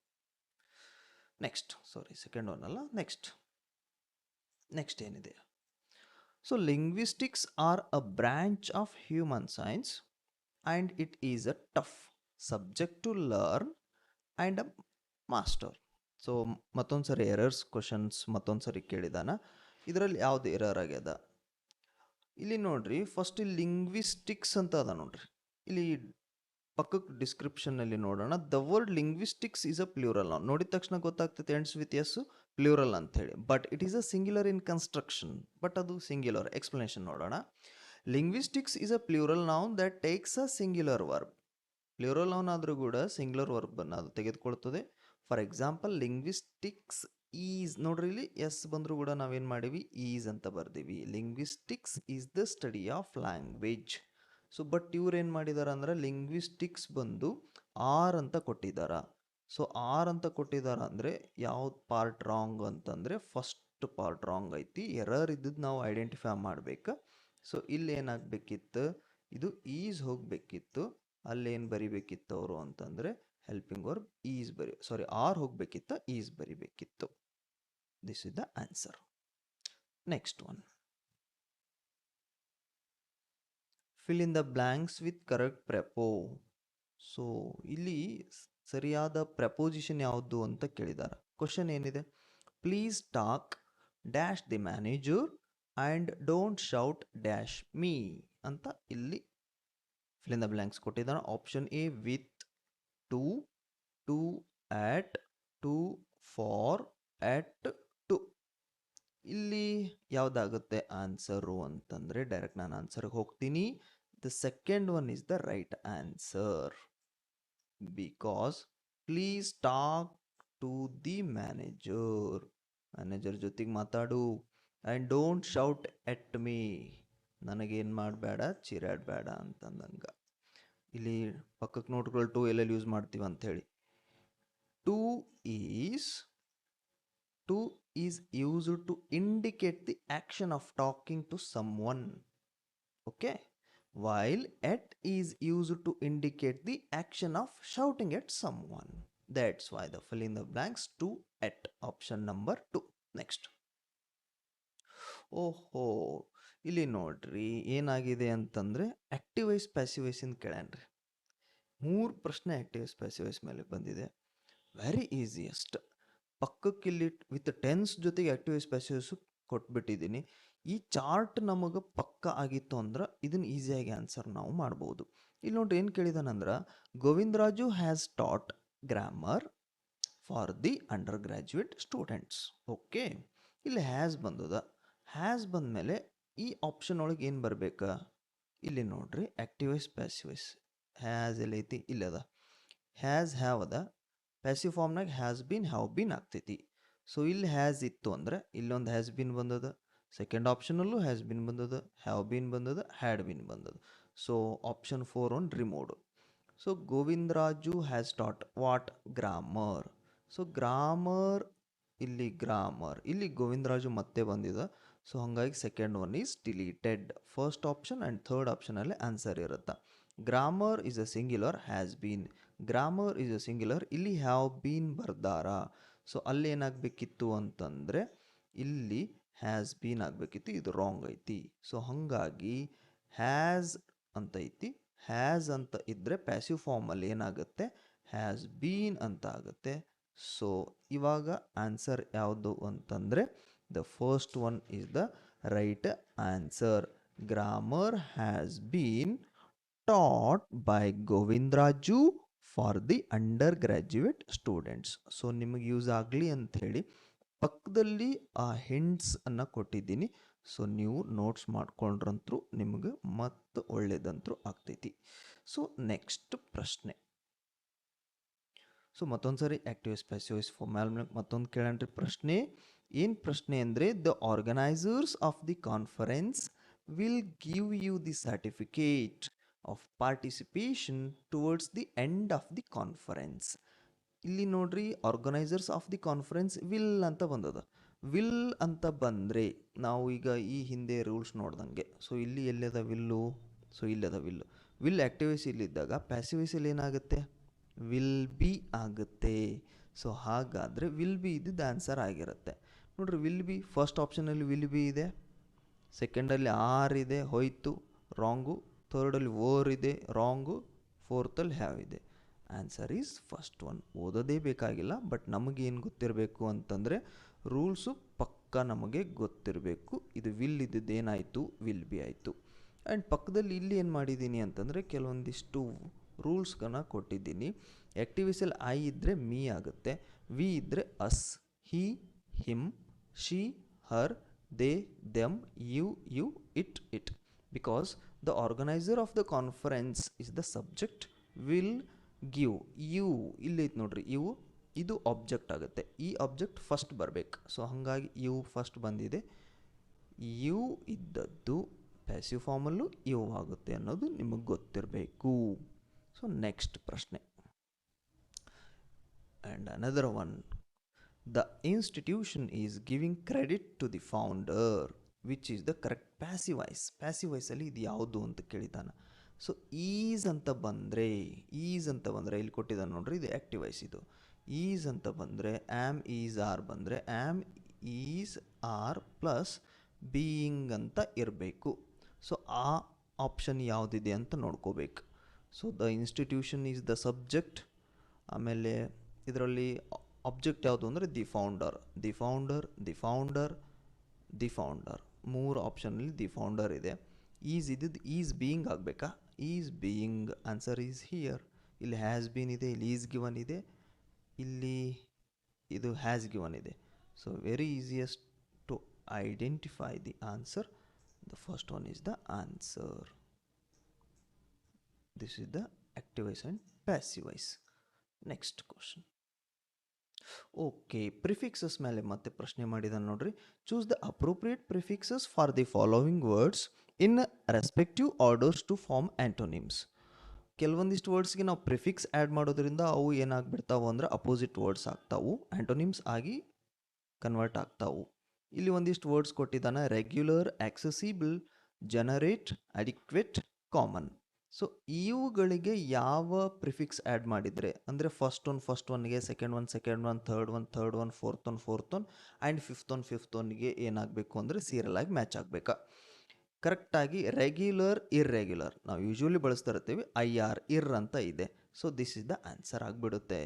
Second one alla, next ಏನಿದೆ. So linguistics are a branch of human science and it is a tough subject to learn and a master. So ಮತ್ತೊಂದು ಸರಿ ಎರರ್ಸ್ ಕ್ವಶನ್ಸ್ ಮತ್ತೊಂದು ಸರಿ ಕೇಳಿದಾನ. ಇದರಲ್ಲಿ ಯಾವ್ದು ಎರರ್ ಆಗ್ಯದ ಇಲ್ಲಿ ನೋಡ್ರಿ. ಫಸ್ಟ್ ಇಲ್ಲಿ ಲಿಂಗ್ವಿಸ್ಟಿಕ್ಸ್ ಅಂತ ಅದ ನೋಡ್ರಿ. ಇಲ್ಲಿ ಪಕ್ಕಕ್ಕೆ ಡಿಸ್ಕ್ರಿಪ್ಷನ್ನಲ್ಲಿ ನೋಡೋಣ. The word linguistics is a plural. ನಾವು ನೋಡಿದ ತಕ್ಷಣ ಗೊತ್ತಾಗ್ತೈತೆ ಎಂಡ್ಸ್ ವಿತ್ ಎಸ್ ಪ್ಲೂರಲ್ ಅಂಥೇಳಿ. But it is a singular in construction. But ಅದು ಸಿಂಗ್ಯುಲರ್. ಎಕ್ಸ್ಪ್ಲನೇಷನ್ ನೋಡೋಣ. Linguistics is a plural noun that takes a singular verb. Plural noun ಆದರೂ ಕೂಡ ಸಿಂಗ್ಯುಲರ್ ವರ್ಬನ್ನು ಅದು ತೆಗೆದುಕೊಳ್ತದೆ. ಫಾರ್ ಎಕ್ಸಾಂಪಲ್ ಲಿಂಗ್ವಿಸ್ಟಿಕ್ಸ್ ಈಸ್ ನೋಡ್ರಿ, ಇಲ್ಲಿ ಎಸ್ ಬಂದರೂ ಕೂಡ ನಾವೇನು ಮಾಡೀವಿ ಈಸ್ ಅಂತ ಬರ್ದೀವಿ. Linguistics is the study of language. So but ಇವ್ರು ಏನು ಮಾಡಿದಾರ ಅಂದ್ರೆ ಲಿಂಗ್ವಿಸ್ಟಿಕ್ಸ್ ಬಂದು ಆರ್ ಅಂತ ಕೊಟ್ಟಿದ್ದಾರ. ಸೊ ಆರ್ ಅಂತ ಕೊಟ್ಟಿದ್ದಾರೆ ಅಂದರೆ ಯಾವ್ದು ಪಾರ್ಟ್ ರಾಂಗ್ ಅಂತಂದರೆ ಫಸ್ಟ್ ಪಾರ್ಟ್ ರಾಂಗ್ ಐತಿ. ಎರರ್ ಇದ್ದದ್ದು ನಾವು ಐಡೆಂಟಿಫೈ ಮಾಡಬೇಕು. ಸೊ ಇಲ್ಲಿ ಏನಾಗಬೇಕಿತ್ತು, ಇದು ಈಸ್ ಹೋಗಬೇಕಿತ್ತು. ಅಲ್ಲೇನು ಬರಿಬೇಕಿತ್ತು ಅವರು ಅಂತಂದರೆ ಹೆಲ್ಪಿಂಗ್ ವರ್ಬ್ ಈಸ್ ಆರ್ ಹೋಗಬೇಕಿತ್ತು, ಈಸ್ ಬರಿಬೇಕಿತ್ತು. This is the answer. Next one. Fill in the blanks with correct preposition. So ಇಲ್ಲಿ ಸರಿಯಾದ ಪ್ರಪೋಸಿಷನ್ ಯಾವುದು ಅಂತ ಕೇಳಿದ್ದಾರೆ. ಕ್ವಶನ್ ಏನಿದೆ, please talk dash the manager and don't shout dash me ಅಂತ ಇಲ್ಲಿ ಫಿಲ್ ಇನ್ ದ ಬ್ಲ್ಯಾಂಕ್ಸ್ ಕೊಟ್ಟಿದ್ದಾರೆ. Option A with, to, to at, to for, at to. ಇಲ್ಲಿ ಯಾವುದಾಗುತ್ತೆ ಆನ್ಸರು ಅಂತಂದರೆ ಡೈರೆಕ್ಟ್ ನಾನು ಆನ್ಸರ್ಗೆ ಹೋಗ್ತೀನಿ. The second one is the right answer. Because please talk to the manager, manager ಜೊತೆಗೆ ಮಾತಾಡು. And don't shout at me, ನನಗೇನು ಮಾಡಬೇಡ, ಚಿರಾಡಬೇಡ ಅಂತಂದಂಗೆ. ಇಲ್ಲಿ ಪಕ್ಕಕ್ಕೆ ನೋಟ್ಗಳು ಟು ಎಲ್ಲೆಲ್ಲಿ ಯೂಸ್ ಮಾಡ್ತೀವಿ ಅಂಥೇಳಿ. To is used to indicate the action of talking to someone. Okay, while at is used to indicate the action of shouting at someone. That's why the fill in the blanks to at, option number 2. Next. ಓಹೋ, ಇಲ್ಲಿ ನೋಡ್ರಿ ಏನಾಗಿದೆ ಅಂತಂದರೆ ಆ್ಯಕ್ಟಿವ್ ವೈಸ್ ಪ್ಯಾಸಿವ್ ವೈಸ್ ಅಂತ ಕೇಳ್ಯಾನ್ರಿ. 3 ಪ್ರಶ್ನೆ ಆ್ಯಕ್ಟಿವ್ ವೈಸ್ ಪ್ಯಾಸಿವ್ ವೈಸ್ ಮೇಲೆ ಬಂದಿದೆ. Very easiest. ಪಕ್ಕಕ್ಕೆ ಇಲ್ಲಿ ವಿತ್ ಟೆನ್ಸ್ ಜೊತೆಗೆ ಆ್ಯಕ್ಟಿವ್ ವೈಸ್ ಪ್ಯಾಸಿವ್ ವೈಸು ಕೊಟ್ಬಿಟ್ಟಿದ್ದೀನಿ. ಈ ಚಾರ್ಟ್ ನಮಗೆ ಪಕ್ಕ ಆಗಿತ್ತು ಅಂದ್ರೆ ಇದನ್ನು ಈಸಿಯಾಗಿ ಆನ್ಸರ್ ನಾವು ಮಾಡ್ಬೋದು. ಇಲ್ಲಿ ನೋಡ್ರಿ ಏನು ಕೇಳಿದಾನಂದ್ರೆ Govindaraju has taught grammar for the undergraduate students. Okay, ಇಲ್ಲಿ ಹ್ಯಾಸ್ ಬಂದದ. ಹ್ಯಾಸ್ ಬಂದಮೇಲೆ ಈ ಆಪ್ಷನ್ ಒಳಗೆ ಏನು ಬರಬೇಕಾ, ಇಲ್ಲಿ ನೋಡ್ರಿ active voice passive voice. Has ಎಲ್ಲೈತಿ, ಇಲ್ಲದ. ಹ್ಯಾಸ್ ಹ್ಯಾವ್ ಅದ. ಪ್ಯಾಸಿವ್ ಫಾರ್ಮ್ನಾಗ ಹ್ಯಾಸ್ ಬೀನ್ ಹ್ಯಾವ್ ಬೀನ್ ಆಗ್ತೈತಿ. ಸೊ ಇಲ್ಲಿ ಹ್ಯಾಸ್ ಇತ್ತು ಅಂದರೆ ಇಲ್ಲೊಂದು ಹ್ಯಾಸ್ ಬೀನ್ ಬಂದದ. ಸೆಕೆಂಡ್ ಆಪ್ಷನಲ್ಲೂ ಹ್ಯಾಸ್ ಬಿನ್ ಬಂದದ, ಹ್ಯಾವ್ ಬೀನ್ ಬಂದದ, ಹ್ಯಾಡ್ ಬಿನ್ ಬಂದದ. So option 4 one removed. So Govindaraju has taught what grammar. So grammar ಇಲ್ಲಿ ಗೋವಿಂದರಾಜು ಮತ್ತೆ ಬಂದಿದೆ. ಸೊ ಹಾಗಾಗಿ second one is deleted. First option and third ಆಪ್ಷನಲ್ಲಿ ಆನ್ಸರ್ ಇರುತ್ತೆ. Grammar is a singular, has been. Grammar is a singular, ಇಲ್ಲಿ ಹ್ಯಾವ್ ಬೀನ್ ಬರ್ದಾರ. ಸೊ ಅಲ್ಲಿ ಏನಾಗಬೇಕಿತ್ತು ಅಂತಂದರೆ ಇಲ್ಲಿ ಹ್ಯಾಸ್ ಬೀನ್ ಆಗಬೇಕಿತ್ತು, ಇದು ರಾಂಗ್ ಐತಿ. ಸೊ ಹಾಗಾಗಿ ಹ್ಯಾಸ್ ಅಂತ ಐತಿ. ಹ್ಯಾಸ್ ಅಂತ ಇದ್ದರೆ ಪ್ಯಾಸಿವ್ ಫಾರ್ಮಲ್ಲಿ ಏನಾಗುತ್ತೆ, ಹ್ಯಾಸ್ ಬೀನ್ ಅಂತ ಆಗುತ್ತೆ. ಸೊ ಇವಾಗ ಆನ್ಸರ್ ಯಾವುದು ಅಂತಂದರೆ the first one is the right answer. Grammar has been taught by Govindaraju for the undergraduate students. So ನಿಮಗೆ ಯೂಸ್ ಆಗಲಿ ಅಂಥೇಳಿ ಪಕ್ಕದಲ್ಲಿ ಆ ಹಿಂಟ್ಸ್ ಅನ್ನು ಕೊಟ್ಟಿದ್ದೀನಿ. ಸೊ ನೀವು ನೋಟ್ಸ್ ಮಾಡ್ಕೊಂಡ್ರಂತೂ ನಿಮಗೆ ಮತ್ತೆ ಒಳ್ಳೇದಂತೂ ಆಗ್ತೈತಿ. ಸೊ ನೆಕ್ಸ್ಟ್ ಪ್ರಶ್ನೆ. ಸೊ ಮತ್ತೊಂದು ಸರಿ ಆ್ಯಕ್ಟಿವ್ಸ್ ಪ್ಯಾಸಿವ್ಸ್ ಫಾರ್ಮ್ಯಾಲ್ ಮತ್ತೊಂದು ಕೇಳಣ್ರಿ ಪ್ರಶ್ನೆ. ಏನು ಪ್ರಶ್ನೆ ಅಂದರೆ the organisers of the conference will give you the certificate of participation towards the end of the conference. ಇಲ್ಲಿ ನೋಡ್ರಿ organisers of the conference will ಅಂತ ಬಂದದ. ವಿಲ್ ಅಂತ ಬಂದರೆ ನಾವು ಈಗ ಈ ಹಿಂದೆ ರೂಲ್ಸ್ ನೋಡ್ದಂಗೆ, ಸೊ ಇಲ್ಲಿ ಎಲ್ಲದ ವಿಲ್ಲು, ಸೊ ಇಲ್ಲದ ವಿಲ್ಲು. ವಿಲ್ ಆ್ಯಕ್ಟಿವೇಸ್ ಇಲ್ಲಿದ್ದಾಗ ಪ್ಯಾಸಿವೇಸಲ್ಲಿ ಏನಾಗುತ್ತೆ, ವಿಲ್ ಬಿ ಆಗುತ್ತೆ. ಸೊ ಹಾಗಾದರೆ ವಿಲ್ ಬಿ ಇದ್ದಿದ್ದು ಆನ್ಸರ್ ಆಗಿರುತ್ತೆ. ನೋಡ್ರಿ ವಿಲ್ ಬಿ ಫಸ್ಟ್ ಆಪ್ಷನಲ್ಲಿ ವಿಲ್ ಬಿ ಇದೆ, ಸೆಕೆಂಡಲ್ಲಿ ಆರ್ ಇದೆ, ಹೋಯ್ತು ರಾಂಗು, ಥರ್ಡಲ್ಲಿ ವೋರ್ ಇದೆ, ರಾಂಗು, ಫೋರ್ತಲ್ಲಿ ಹ್ಯಾವ್ ಇದೆ. Answer is first one. ಓದೋದೇ ಬೇಕಾಗಿಲ್ಲ, ಬಟ್ ನಮಗೇನು ಗೊತ್ತಿರಬೇಕು ಅಂತಂದರೆ ರೂಲ್ಸು ಪಕ್ಕ ನಮಗೆ ಗೊತ್ತಿರಬೇಕು. ಇದು ವಿಲ್ ಇದ್ದಿದ್ದು ಏನಾಯಿತು, ವಿಲ್ ಬಿ ಆಯಿತು. ಆ್ಯಂಡ್ ಪಕ್ಕದಲ್ಲಿ ಇಲ್ಲಿ ಏನು ಮಾಡಿದ್ದೀನಿ ಅಂತಂದರೆ ಕೆಲವೊಂದಿಷ್ಟು ರೂಲ್ಸ್ಗಳನ್ನ ಕೊಟ್ಟಿದ್ದೀನಿ. ಆ್ಯಕ್ಟಿವಿಸಲ್ಲಿ ಐ ಇದ್ದರೆ ಮೀ ಆಗುತ್ತೆ, ವಿ ಇದ್ದರೆ us, he, him, she, her, they, them, you, it. Because the organizer of the conference is the subject, will give you ಇಲ್ಲೈತೆ ನೋಡ್ರಿ, ಇವು ಇದು ಆಬ್ಜೆಕ್ಟ್ ಆಗುತ್ತೆ. ಈ ಆಬ್ಜೆಕ್ಟ್ ಫಸ್ಟ್ ಬರಬೇಕು. ಸೊ ಹಾಗಾಗಿ ಯು ಫಸ್ಟ್ ಬಂದಿದೆ, ಯು ಇದ್ದದ್ದು ಪ್ಯಾಸಿವ್ ಫಾರ್ಮಲ್ಲೂ ಯು ಆಗುತ್ತೆ ಅನ್ನೋದು ನಿಮಗೆ ಗೊತ್ತಿರಬೇಕು. ಸೊ ನೆಕ್ಸ್ಟ್ ಪ್ರಶ್ನೆ. And another one, the institution is giving credit to the founder which is the correct passive voice. Passive ವಾಯ್ಸಲ್ಲಿ ಇದು ಯಾವುದು ಅಂತ ಕೇಳಿದ್ದಾನೆ. ಸೊ ಈಸ್ ಅಂತ ಬಂದರೆ ಇಲ್ಲಿ ಕೊಟ್ಟಿದ್ದಾನೆ ನೋಡ್ರಿ, ಇದು ಆ್ಯಕ್ಟಿವ್ ವಾಯ್ಸ್. ಇದು ಈಸ್ ಅಂತ ಬಂದರೆ ಆ್ಯಮ್ ಈಸ್ ಆರ್ ಬಂದರೆ am is are plus being ಅಂತ ಇರಬೇಕು. ಸೊ ಆ ಆಪ್ಷನ್ ಯಾವುದಿದೆ ಅಂತ ನೋಡ್ಕೋಬೇಕು. So the institution is the subject, ಆಮೇಲೆ ಇದರಲ್ಲಿ ಆಬ್ಜೆಕ್ಟ್ ಯಾವುದು ಅಂದರೆ ದಿ ಫೌಂಡರ್. ಮೂರು ಆಪ್ಷನಲ್ಲಿ ದಿ ಫೌಂಡರ್ ಇದೆ. ಈಸ್ ಇದ್ದಿದ್ದು ಈಸ್ ಬೀಯಿಂಗ್ ಆಗಬೇಕಾ, is being answer is here. ಇಲ್ಲಿ ಹ್ಯಾಸ್ ಬೀನ್ ಇದೆ, ಇಲ್ಲಿ ಈಸ್ ಗಿವನ್ ಇದೆ, ಇಲ್ಲಿ ಇದು ಹ್ಯಾಸ್ ಗಿವನ್ ಇದೆ. So very easiest to identify the answer. The first one is the answer. This is the active voice and passive voice. Next question. Okay, prefixes ಮೇಲೆ ಮತ್ತೆ ಪ್ರಶ್ನೆ ಮಾಡಿದಾನೆ ನೋಡ್ರಿ. Choose the appropriate prefixes for the following words in respective orders to form antonyms. ಕೆಲವೊಂದಿಷ್ಟು ವರ್ಡ್ಸ್ಗೆ ನಾವು ಪ್ರಿಫಿಕ್ಸ್ ಆ್ಯಡ್ ಮಾಡೋದ್ರಿಂದ ಅವು ಏನಾಗ್ಬಿಡ್ತಾವು ಅಂದ್ರೆ ಅಪೋಸಿಟ್ ವರ್ಡ್ಸ್ ಆಗ್ತಾವು, ಆ್ಯಂಟೋನಿಮ್ಸ್ ಆಗಿ ಕನ್ವರ್ಟ್ ಆಗ್ತಾವು. ಇಲ್ಲಿ ಒಂದಿಷ್ಟು ವರ್ಡ್ಸ್ ಕೊಟ್ಟಿದ್ದಾನೆ, regular, accessible, generate, adequate, common. So ಇವುಗಳಿಗೆ ಯಾವ ಪ್ರಿಫಿಕ್ಸ್ ಆ್ಯಡ್ ಮಾಡಿದರೆ ಅಂದರೆ first ಒನ್ಗೆ, second one, third one, fourth one and fifth ಒನ್ಗೆ ಏನಾಗಬೇಕು ಅಂದರೆ ಸೀರಿಯಲ್ ಆಗಿ ಮ್ಯಾಚ್ ಆಗಬೇಕಾ. ಕರೆಕ್ಟಾಗಿ ರೆಗ್ಯುಲರ್, ಇರ್ರೆಗ್ಯುಲರ್ ನಾವು ಯೂಶ್ವಲಿ ಬಳಸ್ತಾ ಇರ್ತೀವಿ, ಇರ್ ಅಂತ ಇದೆ. So this is the answer ಆಗಿಬಿಡುತ್ತೆ.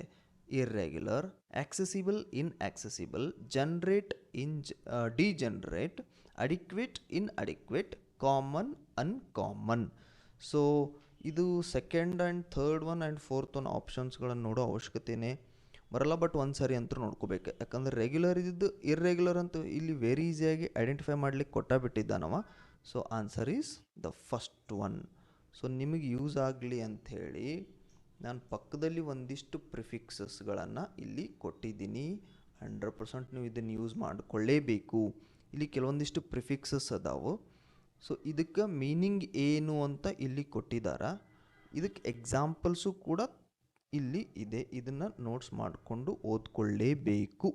Irregular, accessible, inaccessible, generate, degenerate, adequate, inadequate, common, uncommon. So ಇದು second and third one and fourth one ಆಪ್ಷನ್ಸ್ಗಳನ್ನು ನೋಡೋ ಅವಶ್ಯಕತೆಯೇ ಬರಲ್ಲ, ಬಟ್ ಒಂದು ಸಾರಿ ಅಂತೂ ನೋಡ್ಕೋಬೇಕು. ಯಾಕಂದರೆ ರೆಗ್ಯುಲರ್ ಇದ್ದಿದ್ದು ಇರ್ರೆಗ್ಯುಲರ್ ಅಂತೂ ಇಲ್ಲಿ ವೆರಿ ಈಸಿಯಾಗಿ ಐಡೆಂಟಿಫೈ ಮಾಡ್ಲಿಕ್ಕೆ ಕೊಟ್ಟಾಬಿಟ್ಟಿದ್ದಾನವ. So answer is the first one. So ನಿಮಗೆ ಯೂಸ್ ಆಗಲಿ ಅಂಥೇಳಿ ನಾನು ಪಕ್ಕದಲ್ಲಿ ಒಂದಿಷ್ಟು ಪ್ರಿಫಿಕ್ಸಸ್ಗಳನ್ನು ಇಲ್ಲಿ ಕೊಟ್ಟಿದ್ದೀನಿ. 100% ನೀವು ಇದನ್ನು ಯೂಸ್ ಮಾಡಿಕೊಳ್ಳೇಬೇಕು. ಇಲ್ಲಿ ಕೆಲವೊಂದಿಷ್ಟು ಪ್ರಿಫಿಕ್ಸಸ್ ಅದಾವು. ಸೊ ಇದಕ್ಕೆ ಮೀನಿಂಗ್ ಏನು ಅಂತ ಇಲ್ಲಿ ಕೊಟ್ಟಿದ್ದಾರೆ. ಇದಕ್ಕೆ ಎಕ್ಸಾಂಪಲ್ಸು ಕೂಡ ಇಲ್ಲಿ ಇದೆ, ಇದನ್ನು ನೋಟ್ಸ್ ಮಾಡಿಕೊಂಡು ಓದ್ಕೊಳ್ಳೇಬೇಕು.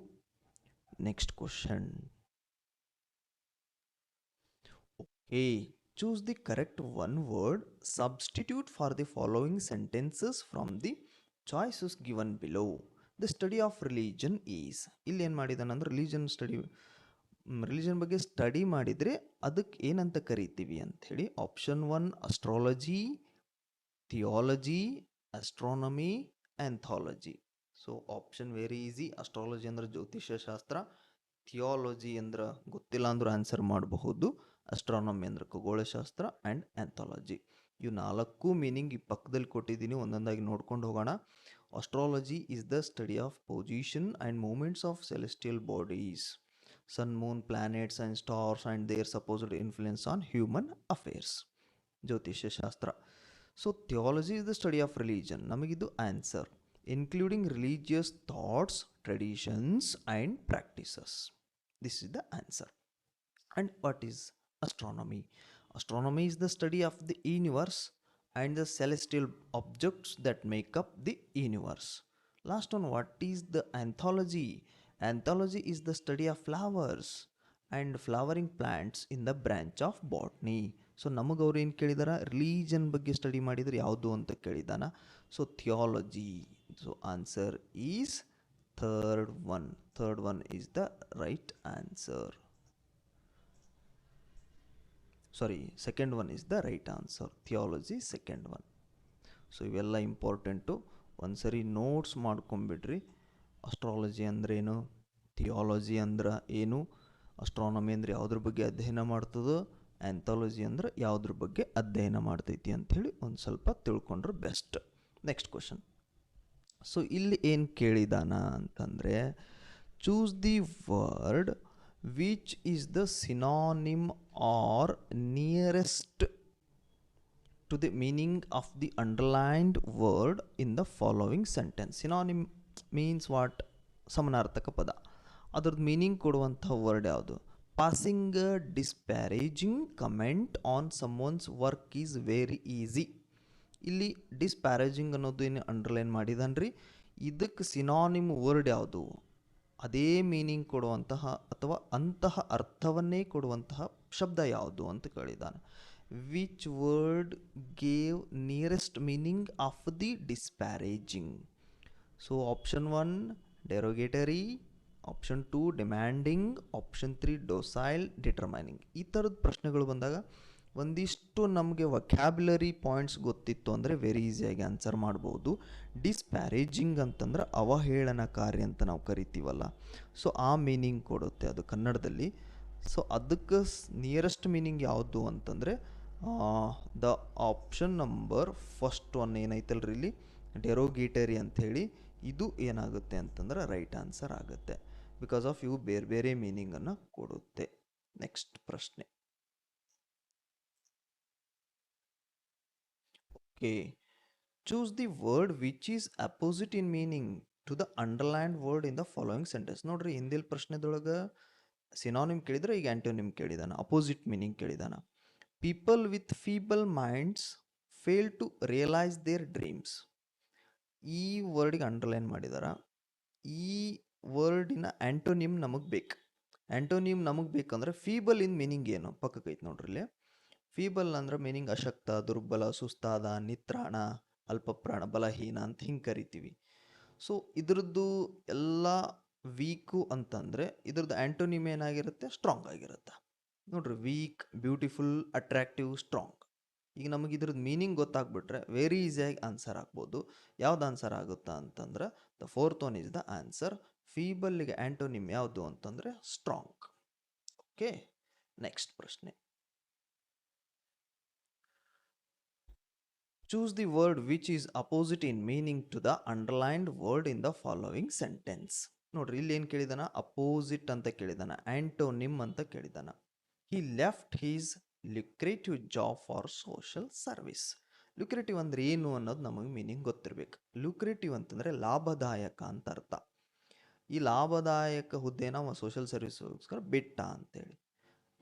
Next question. Okay, choose the correct one word substitute for the following sentences from the choices given below. The study of religion is. ಇಲ್ಲಿ ಏನು ಮಾಡಿದಾನೆ ಅಂದ್ರೆ ರಿಲಿಜನ್ ಬಗ್ಗೆ ಸ್ಟಡಿ ಮಾಡಿದರೆ ಅದಕ್ಕೆ ಏನಂತ ಕರಿತೀವಿ ಅಂಥೇಳಿ. Option 1 astrology, theology, astronomy, anthology. So option very easy. Astrology ಅಂದ್ರೆ ಜ್ಯೋತಿಷ್ಯ ಶಾಸ್ತ್ರ, ಥಿಯಾಲಜಿ ಅಂದ್ರೆ ಗೊತ್ತಿಲ್ಲ ಅಂದ್ರೂ ಆನ್ಸರ್ ಮಾಡಬಹುದು, ಅಸ್ಟ್ರಾನಮಿ ಅಂದ್ರೆ ಖಗೋಳಶಾಸ್ತ್ರ, ಆ್ಯಂಡ್ ಆಂಥಾಲಜಿ. ಇವು ನಾಲ್ಕು ಮೀನಿಂಗ್ ಈ ಪಕ್ಕದಲ್ಲಿ ಕೊಟ್ಟಿದ್ದೀನಿ, ಒಂದೊಂದಾಗಿ ನೋಡ್ಕೊಂಡು ಹೋಗೋಣ. Astrology is the study of position and movements of celestial bodies, sun, moon, planets and stars and their supposed influence on human affairs. ಜ್ಯೋತಿಷ್ಯ ಶಾಸ್ತ್ರ. So theology is the study of religion, ನಮಗಿದು answer, including religious thoughts, traditions and practices. This is the answer. And what is astronomy? Astronomy is the study of the universe and the celestial objects that make up the universe. Last one, what is the anthology? Anthology is the study of flowers and flowering plants in the branch of botany. So ನಮಗೆ ಅವ್ರು ಏನು ಕೇಳಿದಾರ, ರಿಲೀಜನ್ ಬಗ್ಗೆ ಸ್ಟಡಿ ಮಾಡಿದರೆ ಯಾವುದು ಅಂತ ಕೇಳಿದಾನ. So theology. So answer is third one. Third one is the right answer. Sorry, second one is the right answer. Theology second one. So ಇವೆಲ್ಲ ಇಂಪಾರ್ಟೆಂಟು, ಒಂದು ಸರಿ ನೋಟ್ಸ್ ಮಾಡ್ಕೊಂಬಿಡ್ರಿ. ಅಸ್ಟ್ರಾಲಜಿ ಅಂದ್ರೇನು, ಥಿಯಾಲಜಿ ಅಂದ್ರೆ ಏನು, ಅಸ್ಟ್ರಾನಮಿ ಅಂದರೆ ಯಾವುದ್ರ ಬಗ್ಗೆ ಅಧ್ಯಯನ ಮಾಡ್ತದೋ, ಆ್ಯಂಥಾಲಜಿ ಅಂದ್ರೆ ಯಾವುದ್ರ ಬಗ್ಗೆ ಅಧ್ಯಯನ ಮಾಡ್ತೈತಿ ಅಂಥೇಳಿ ಒಂದು ಸ್ವಲ್ಪ ತಿಳ್ಕೊಂಡ್ರೆ ಬೆಸ್ಟ್. Next question. ಸೊ ಇಲ್ಲಿ ಏನು ಕೇಳಿದಾನ ಅಂತಂದರೆ, choose the word which is the synonym or nearest to the meaning of the underlined word in the following sentence. Synonym means what? ಸಮಾನಾರ್ಥಕ ಪದ. ಅದ್ರದ್ದು ಮೀನಿಂಗ್ ಕೊಡುವಂಥ ವರ್ಡ್ ಯಾವುದು? Passing a disparaging comment on someone's work is very easy. ಇಲ್ಲಿ ಡಿಸ್ಪ್ಯಾರೇಜಿಂಗ್ ಅನ್ನೋದು ಏನು ಅಂಡರ್ಲೈನ್ ಮಾಡಿದನ್ರಿ. ಇದಕ್ಕೆ ಸಿನಾನಿಮ್ ವರ್ಡ್ ಯಾವುದು? ಅದೇ ಮೀನಿಂಗ್ ಕೊಡುವಂತಹ ಅಥವಾ ಅಂತಹ ಅರ್ಥವನ್ನೇ ಕೊಡುವಂತಹ ಶಬ್ದ ಯಾವುದು ಅಂತ ಕೇಳಿದ್ದಾನೆ. Which word gave nearest meaning of the disparaging? So option 1 derogatory, option 2 demanding, option 3 docile, determining. ಈ ಥರದ ಪ್ರಶ್ನೆಗಳು ಬಂದಾಗ ಒಂದಿಷ್ಟು ನಮಗೆ ವೊಕ್ಯಾಬ್ಯುಲರಿ ಪಾಯಿಂಟ್ಸ್ ಗೊತ್ತಿತ್ತು ಅಂದರೆ ವೆರಿ ಈಸಿಯಾಗಿ ಆನ್ಸರ್ ಮಾಡ್ಬೋದು. ಡಿಸ್ಪ್ಯಾರೇಜಿಂಗ್ ಅಂತಂದ್ರೆ ಅವಹೇಳನಕಾರಿ ಅಂತ ನಾವು ಕರಿತೀವಲ್ಲ, ಸೊ ಆ ಮೀನಿಂಗ್ ಕೊಡುತ್ತೆ ಅದು ಕನ್ನಡದಲ್ಲಿ. ಸೊ ಅದಕ್ಕೆ ನಿಯರೆಸ್ಟ್ ಮೀನಿಂಗ್ ಯಾವುದು ಅಂತಂದರೆ the option number first one ಏನೈತಲ್ರಿ ಇಲ್ಲಿ, ಡೆರೋಗೇಟರಿ ಅಂಥೇಳಿ, ಇದು ಏನಾಗುತ್ತೆ ಅಂತಂದ್ರೆ ರೈಟ್ ಆನ್ಸರ್ ಆಗುತ್ತೆ. ಬಿಕಾಸ್ ಆಫ್ ಇವು ಬೇರೆ ಬೇರೆ ಮೀನಿಂಗನ್ನು ಕೊಡುತ್ತೆ. ನೆಕ್ಸ್ಟ್ ಪ್ರಶ್ನೆ. Okay, choose the word which is opposite in meaning to the underlined word in the following sentence. ನೋಡ್ರಿ, ಹಿಂದಿಲ್ ಪ್ರಶ್ನೆದೊಳಗೆ ಸಿನಾನಿಮ್ ಕೇಳಿದ್ರೆ, ಈಗ ಆಂಟೋನಿಮ್ ಕೇಳಿದಾನ, ಅಪೋಸಿಟ್ ಮೀನಿಂಗ್ ಕೇಳಿದಾನ. People with feeble minds fail to realise their dreams. ಈ ವರ್ಡಿಗೆ ಅಂಡರ್ಲೈನ್ ಮಾಡಿದಾರ. ಈ ವರ್ಡಿನ ಆಂಟೋನಿಮ್ ನಮಗೆ ಬೇಕು. ಆಂಟೋನಿಮ್ ನಮಗೆ ಬೇಕಂದ್ರೆ ಫೀಬಲ್ ಇನ್ ಮೀನಿಂಗ್ ಏನು ಪಕ್ಕಕ್ಕೈತೆ ನೋಡ್ರಿ ಇಲ್ಲಿ. ಫೀಬಲ್ ಅಂದ್ರೆ ಮೀನಿಂಗ್ ಅಶಕ್ತ, ದುರ್ಬಲ, ಸುಸ್ತಾದ, ನಿತ್ರಾಣ, ಅಲ್ಪಪ್ರಾಣ, ಬಲಹೀನ ಅಂತ ಹಿಂಗೆ ಕರಿತೀವಿ. ಸೊ ಇದ್ರದ್ದು ಎಲ್ಲ ವೀಕು ಅಂತಂದರೆ ಇದ್ರದ್ದು ಆ್ಯಂಟೋನಿಮ್ ಏನಾಗಿರುತ್ತೆ? ಸ್ಟ್ರಾಂಗ್ ಆಗಿರುತ್ತೆ. ನೋಡ್ರಿ, ವೀಕ್, ಬ್ಯೂಟಿಫುಲ್, ಅಟ್ರಾಕ್ಟಿವ್, ಸ್ಟ್ರಾಂಗ್. ಈಗ ನಮಗೆ ಇದ್ರದ್ದು ಮೀನಿಂಗ್ ಗೊತ್ತಾಗ್ಬಿಟ್ರೆ ವೆರಿ ಈಸಿಯಾಗಿ ಆನ್ಸರ್ ಆಗ್ಬೋದು. ಯಾವ್ದು ಆನ್ಸರ್ ಆಗುತ್ತಾ ಅಂತಂದ್ರೆ the fourth one is the answer. ಫೀಬಲ್ಗೆ ಆ್ಯಂಟೋನಿಮ್ ಯಾವುದು ಅಂತಂದರೆ ಸ್ಟ್ರಾಂಗ್. ಓಕೆ, ನೆಕ್ಸ್ಟ್ ಪ್ರಶ್ನೆ. Choose the word which is opposite in meaning to the underlined word in the following sentence. ನೋಡ್ರಿ, ಇಲ್ಲಿ ಏನು ಕೇಳಿದಾನ? ಅಪೋಸಿಟ್ ಅಂತ ಕೇಳಿದಾನ, ಆಂಟೋನಿಮ್ ಅಂತ ಕೇಳಿದಾನ. He left his lucrative job for social service. Lucrative ಅಂದ್ರೆ ಏನು ಅನ್ನೋದು ನಮಗೆ ಮೀನಿಂಗ್ ಗೊತ್ತಿರಬೇಕು. ಲುಕ್ರೇಟಿವ್ ಅಂತಂದರೆ ಲಾಭದಾಯಕ ಅಂತ ಅರ್ಥ. ಈ ಲಾಭದಾಯಕ ಹುದ್ದೆನ ಸೋಷಿಯಲ್ ಸರ್ವಿಸ್ಗೋಸ್ಕರ ಬಿಟ್ಟ ಅಂತೇಳಿ.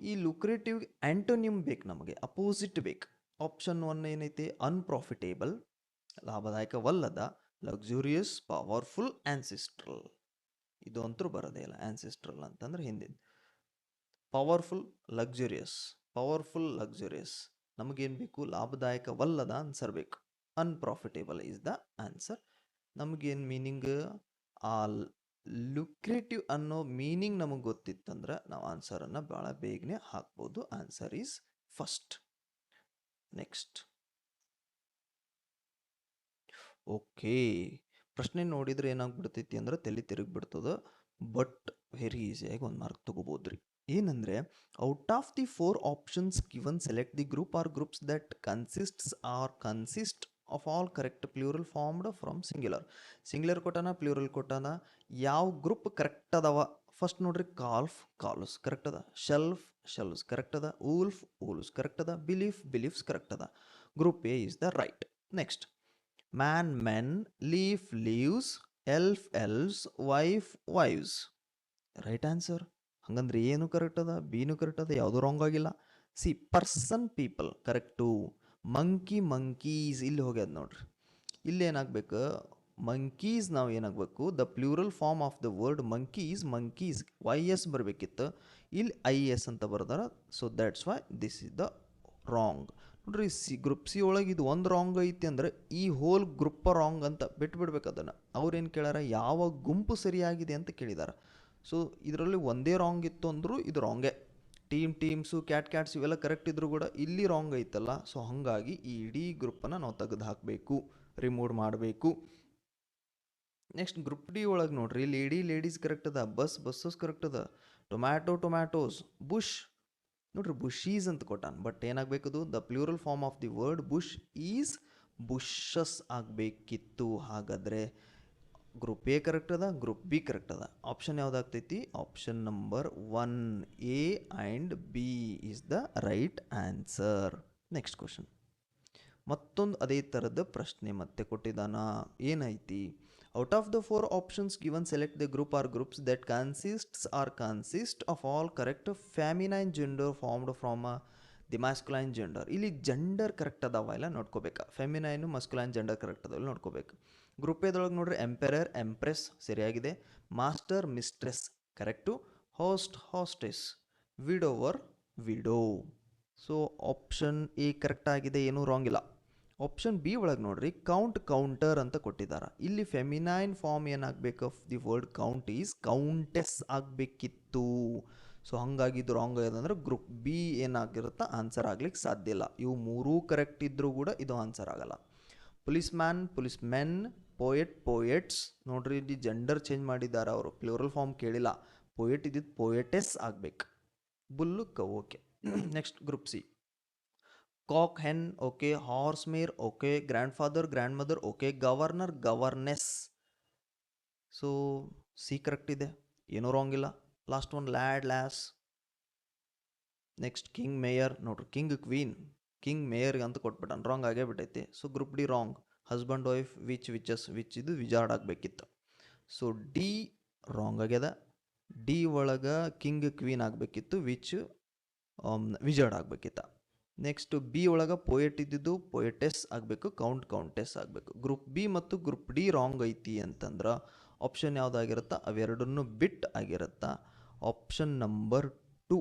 ಈ ಲುಕ್ರೇಟಿವ್ ಆಂಟೋನಿಮ್ ಬೇಕು ನಮಗೆ, ಅಪೋಸಿಟ್ ಬೇಕು. ಆಪ್ಷನ್ 1 ಏನೈತೆ? ಅನ್ಪ್ರಾಫಿಟೇಬಲ್, ಲಾಭದಾಯಕವಲ್ಲದ, ಲಕ್ಸುರಿಯಸ್, ಪವರ್ಫುಲ್, ಆನ್ಸಿಸ್ಟ್ರಲ್. ಇದು ಅಂತೂ ಬರೋದೇ ಇಲ್ಲ. ಆನ್ಸಿಸ್ಟ್ರಲ್ ಅಂತಂದ್ರೆ ಹಿಂದಿನ. Powerful, luxurious. Powerful, luxurious. ನಮಗೇನು ಬೇಕು? ಲಾಭದಾಯಕವಲ್ಲದ ಆನ್ಸರ್ ಬೇಕು. Unprofitable is the answer. ನಮಗೇನು ಮೀನಿಂಗ್? ಆ ಲುಕ್ರೇಟಿವ್ ಅನ್ನೋ ಮೀನಿಂಗ್ ನಮಗೆ ಗೊತ್ತಿತ್ತಂದ್ರೆ ನಾವು ಆನ್ಸರನ್ನು ಭಾಳ ಬೇಗನೆ ಹಾಕ್ಬೋದು. Answer is first. Next. Okay, ಪ್ರಶ್ನೆ ನೋಡಿದ್ರೆ ಏನಾಗ್ಬಿಡ್ತೈತಿ ಅಂದ್ರೆ ತಲೆ ತಿರುಗಿಬಿಡ್ತದ. ಬಟ್ ವೆರಿ ಈಸಿಯಾಗಿ ಒಂದು ಮಾರ್ಕ್ ತೊಗೋಬೋದ್ರಿ. ಏನಂದರೆ out of the 4 options given select the group or groups that consist of all correct plural formed from singular ಕೊಟ್ಟಾನ, ಪ್ಲೂರಲ್ ಕೊಟ್ಟಾನ. ಯಾವ ಗ್ರೂಪ್ ಕರೆಕ್ಟ್ ಅದಾವ? ಫಸ್ಟ್ ನೋಡ್ರಿ, ಕಾಲ್ಸ್ ಕರೆಕ್ಟ್ ಅದ, ಶೆಲ್ವ್ಸ್ ಕರೆಕ್ಟ್ ಅದ, ಊಲ್ಸ್ ಕರೆಕ್ಟ್ ಅದ, ಬಿಲೀಫ್ಸ್ ಕರೆಕ್ಟ್ ಅದ. Group A is the right. Next, men, leaves, elves, wives. Right answer. ಹಂಗಂದ್ರೆ ಏನು ಕರೆಕ್ಟ್ ಅದ, ಬಿನೂ ಕರೆಕ್ಟ್ ಅದ, ಯಾವುದೂ ರಾಂಗ್ ಆಗಿಲ್ಲ. C, person, people correct. Monkeys ಇಲ್ಲಿ ಹೋಗ್ಯದ ನೋಡ್ರಿ. ಇಲ್ಲಿ ಏನಾಗಬೇಕು, ಮಂಕೀಸ್ ನಾವು ಏನಾಗಬೇಕು, the plural form of the word monkeys YS ಬರಬೇಕಿತ್ತು. ಇಲ್ಲಿ IS ಅಂತ ಬರ್ದಾರ. So that's why this is the wrong. ನೋಡ್ರಿ, ಗ್ರೂಪ್ ಸಿ ಒಳಗೆ ಇದು ಒಂದು ರಾಂಗ್ ಐತಿ ಅಂದ್ರೆ ಈ ಹೋಲ್ ಗ್ರೂಪ್ ರಾಂಗ್ ಅಂತ ಬಿಟ್ಬಿಡ್ಬೇಕು ಅದನ್ನು. ಅವ್ರೇನು ಕೇಳ್ಯಾರ, ಯಾವ ಗುಂಪು ಸರಿಯಾಗಿದೆ ಅಂತ ಕೇಳಿದಾರ. ಸೊ ಇದರಲ್ಲಿ ಒಂದೇ ರಾಂಗ್ ಇತ್ತು ಅಂದರೂ ಇದು ರಾಂಗೇ. ಟೀಮ್ಸು ಕ್ಯಾಟ್ಸ್ ಇವೆಲ್ಲ ಕರೆಕ್ಟ್ ಇದ್ರೂ ಕೂಡ ಇಲ್ಲಿ ರಾಂಗ್ ಐತಲ್ಲ. ಸೊ ಹಾಗಾಗಿ ಈ ಇಡೀ ಗ್ರೂಪನ್ನು ನಾವು ತೆಗೆದು ಹಾಕಬೇಕು, ರಿಮೂವ್ ಮಾಡಬೇಕು. ನೆಕ್ಸ್ಟ್ ಗ್ರೂಪ್ ಡಿ ಒಳಗೆ ನೋಡ್ರಿ, ಲೇಡೀಸ್ ಕರೆಕ್ಟ್ ಅದ, ಬಸ್ಸಸ್ ಕರೆಕ್ಟ್ ಅದ, ಟೊಮ್ಯಾಟೋಸ್, ಬುಷ್ ನೋಡ್ರಿ, ಬುಷೀಸ್ ಅಂತ ಕೊಟ್ಟಾನ. ಬಟ್ ಏನಾಗಬೇಕದು, the plural form of the word bush is bushes ಆಗಬೇಕಿತ್ತು. ಹಾಗಾದರೆ ಗ್ರೂಪ್ ಎ ಕರೆಕ್ಟ್ ಅದ, ಗ್ರೂಪ್ ಬಿ ಕರೆಕ್ಟ್ ಅದ. ಆಪ್ಷನ್ ಯಾವುದಾಗ್ತೈತಿ? Option number 1 A and B is the right answer. Next question, ಮತ್ತೊಂದು ಅದೇ ಥರದ ಪ್ರಶ್ನೆ ಮತ್ತೆ ಕೊಟ್ಟಿದ್ದಾನ. ಏನೈತಿ? Out of the 4 options given select the group or groups that consist of all correct feminine gender formed from the masculine gender. ಇಲ್ಲಿ ಜೆಂಡರ್ ಕರೆಕ್ಟ್ ಅದಾವ ಇಲ್ಲ ನೋಡ್ಕೋಬೇಕು. ಫೆಮಿನೈನು ಮಸ್ಕ್ಯುಲೈನ್ ಜೆಂಡರ್ ಕರೆಕ್ಟ್ ಅದಾವ ನೋಡ್ಕೋಬೇಕು. ಗ್ರೂಪ್ ಎದೊಳಗೆ ನೋಡ್ರಿ, ಎಂಪರರ್ ಎಂಪ್ರೆಸ್ ಸರಿಯಾಗಿದೆ, master mistress correct, hostess, widow. So option A correct ಆಗಿದೆ, ಏನೂ ರಾಂಗ್ ಇಲ್ಲ. ಆಪ್ಷನ್ ಬಿ ಒಳಗೆ ನೋಡ್ರಿ, ಕೌಂಟರ್ ಅಂತ ಕೊಟ್ಟಿದ್ದಾರೆ. ಇಲ್ಲಿ ಫೆಮಿನೈನ್ ಫಾರ್ಮ್ ಏನಾಗಬೇಕು of the word count is countess ಆಗಬೇಕಿತ್ತು. ಸೊ ಹಾಗಾಗಿ ಇದು ರಾಂಗ್ ಆಗೋದಂದ್ರೆ ಗ್ರೂಪ್ ಬಿ ಏನಾಗಿರುತ್ತಾ ಆನ್ಸರ್ ಆಗ್ಲಿಕ್ಕೆ ಸಾಧ್ಯ ಇಲ್ಲ. ಇವು ಮೂರೂ ಕರೆಕ್ಟ್ ಇದ್ರೂ ಕೂಡ ಇದು ಆನ್ಸರ್ ಆಗಲ್ಲ. ಪೊಲೀಸ್ಮೆನ್, ಪೋಯೆಟ್ಸ್ ನೋಡ್ರಿ, ಇಲ್ಲಿ ಜೆಂಡರ್ ಚೇಂಜ್ ಮಾಡಿದ್ದಾರೆ ಅವರು, ಪ್ಲೂರಲ್ ಫಾರ್ಮ್ ಕೇಳಿಲ್ಲ. ಪೋಯೆಟ್ ಇದ್ದಿದ್ದು ಪೋಯೆಟೆಸ್ ಆಗಬೇಕು. Bull cow okay. Next group C, cock hen okay, horse mare okay, grandfather grandmother okay, governess. So C correct ಇದೆ, ಏನೂ ರಾಂಗ್ ಇಲ್ಲ. Last one lass. Next king mayor ನೋಡ್ರಿ, ಕಿಂಗ್ ಮೇಯರ್ ಅಂತ ಕೊಟ್ಬಿಟ್ಟಾನ, ರಾಂಗ್ ಆಗೇ ಬಿಟ್ಟೈತಿ. So group D wrong. Husband wife witches ಇದು ವಿಜಾರ್ಡ್ ಆಗಬೇಕಿತ್ತು. ಸೊ ಡಿ ರಾಂಗ್ ಆಗ್ಯದ. ಡಿ ಒಳಗೆ ಕಿಂಗ್ ಕ್ವೀನ್ ಆಗಬೇಕಿತ್ತು, ವಿಜಾರ್ಡ್ ಆಗಬೇಕಿತ್ತು. ನೆಕ್ಸ್ಟ್ ಬಿ ಒಳಗೆ ಪೋಯೆಟ್ ಇದ್ದಿದ್ದು ಪೋಯೆಟೆಸ್ ಆಗಬೇಕು, ಕೌಂಟೆಸ್ ಆಗಬೇಕು. ಗ್ರೂಪ್ ಬಿ ಮತ್ತು ಗ್ರೂಪ್ ಡಿ ರಾಂಗ್ ಐತಿ ಅಂತಂದ್ರೆ ಆಪ್ಷನ್ ಯಾವುದಾಗಿರುತ್ತಾ ಅವೆರಡನ್ನು ಬಿಟ್ ಆಗಿರುತ್ತಾ. ಆಪ್ಷನ್ ನಂಬರ್ 2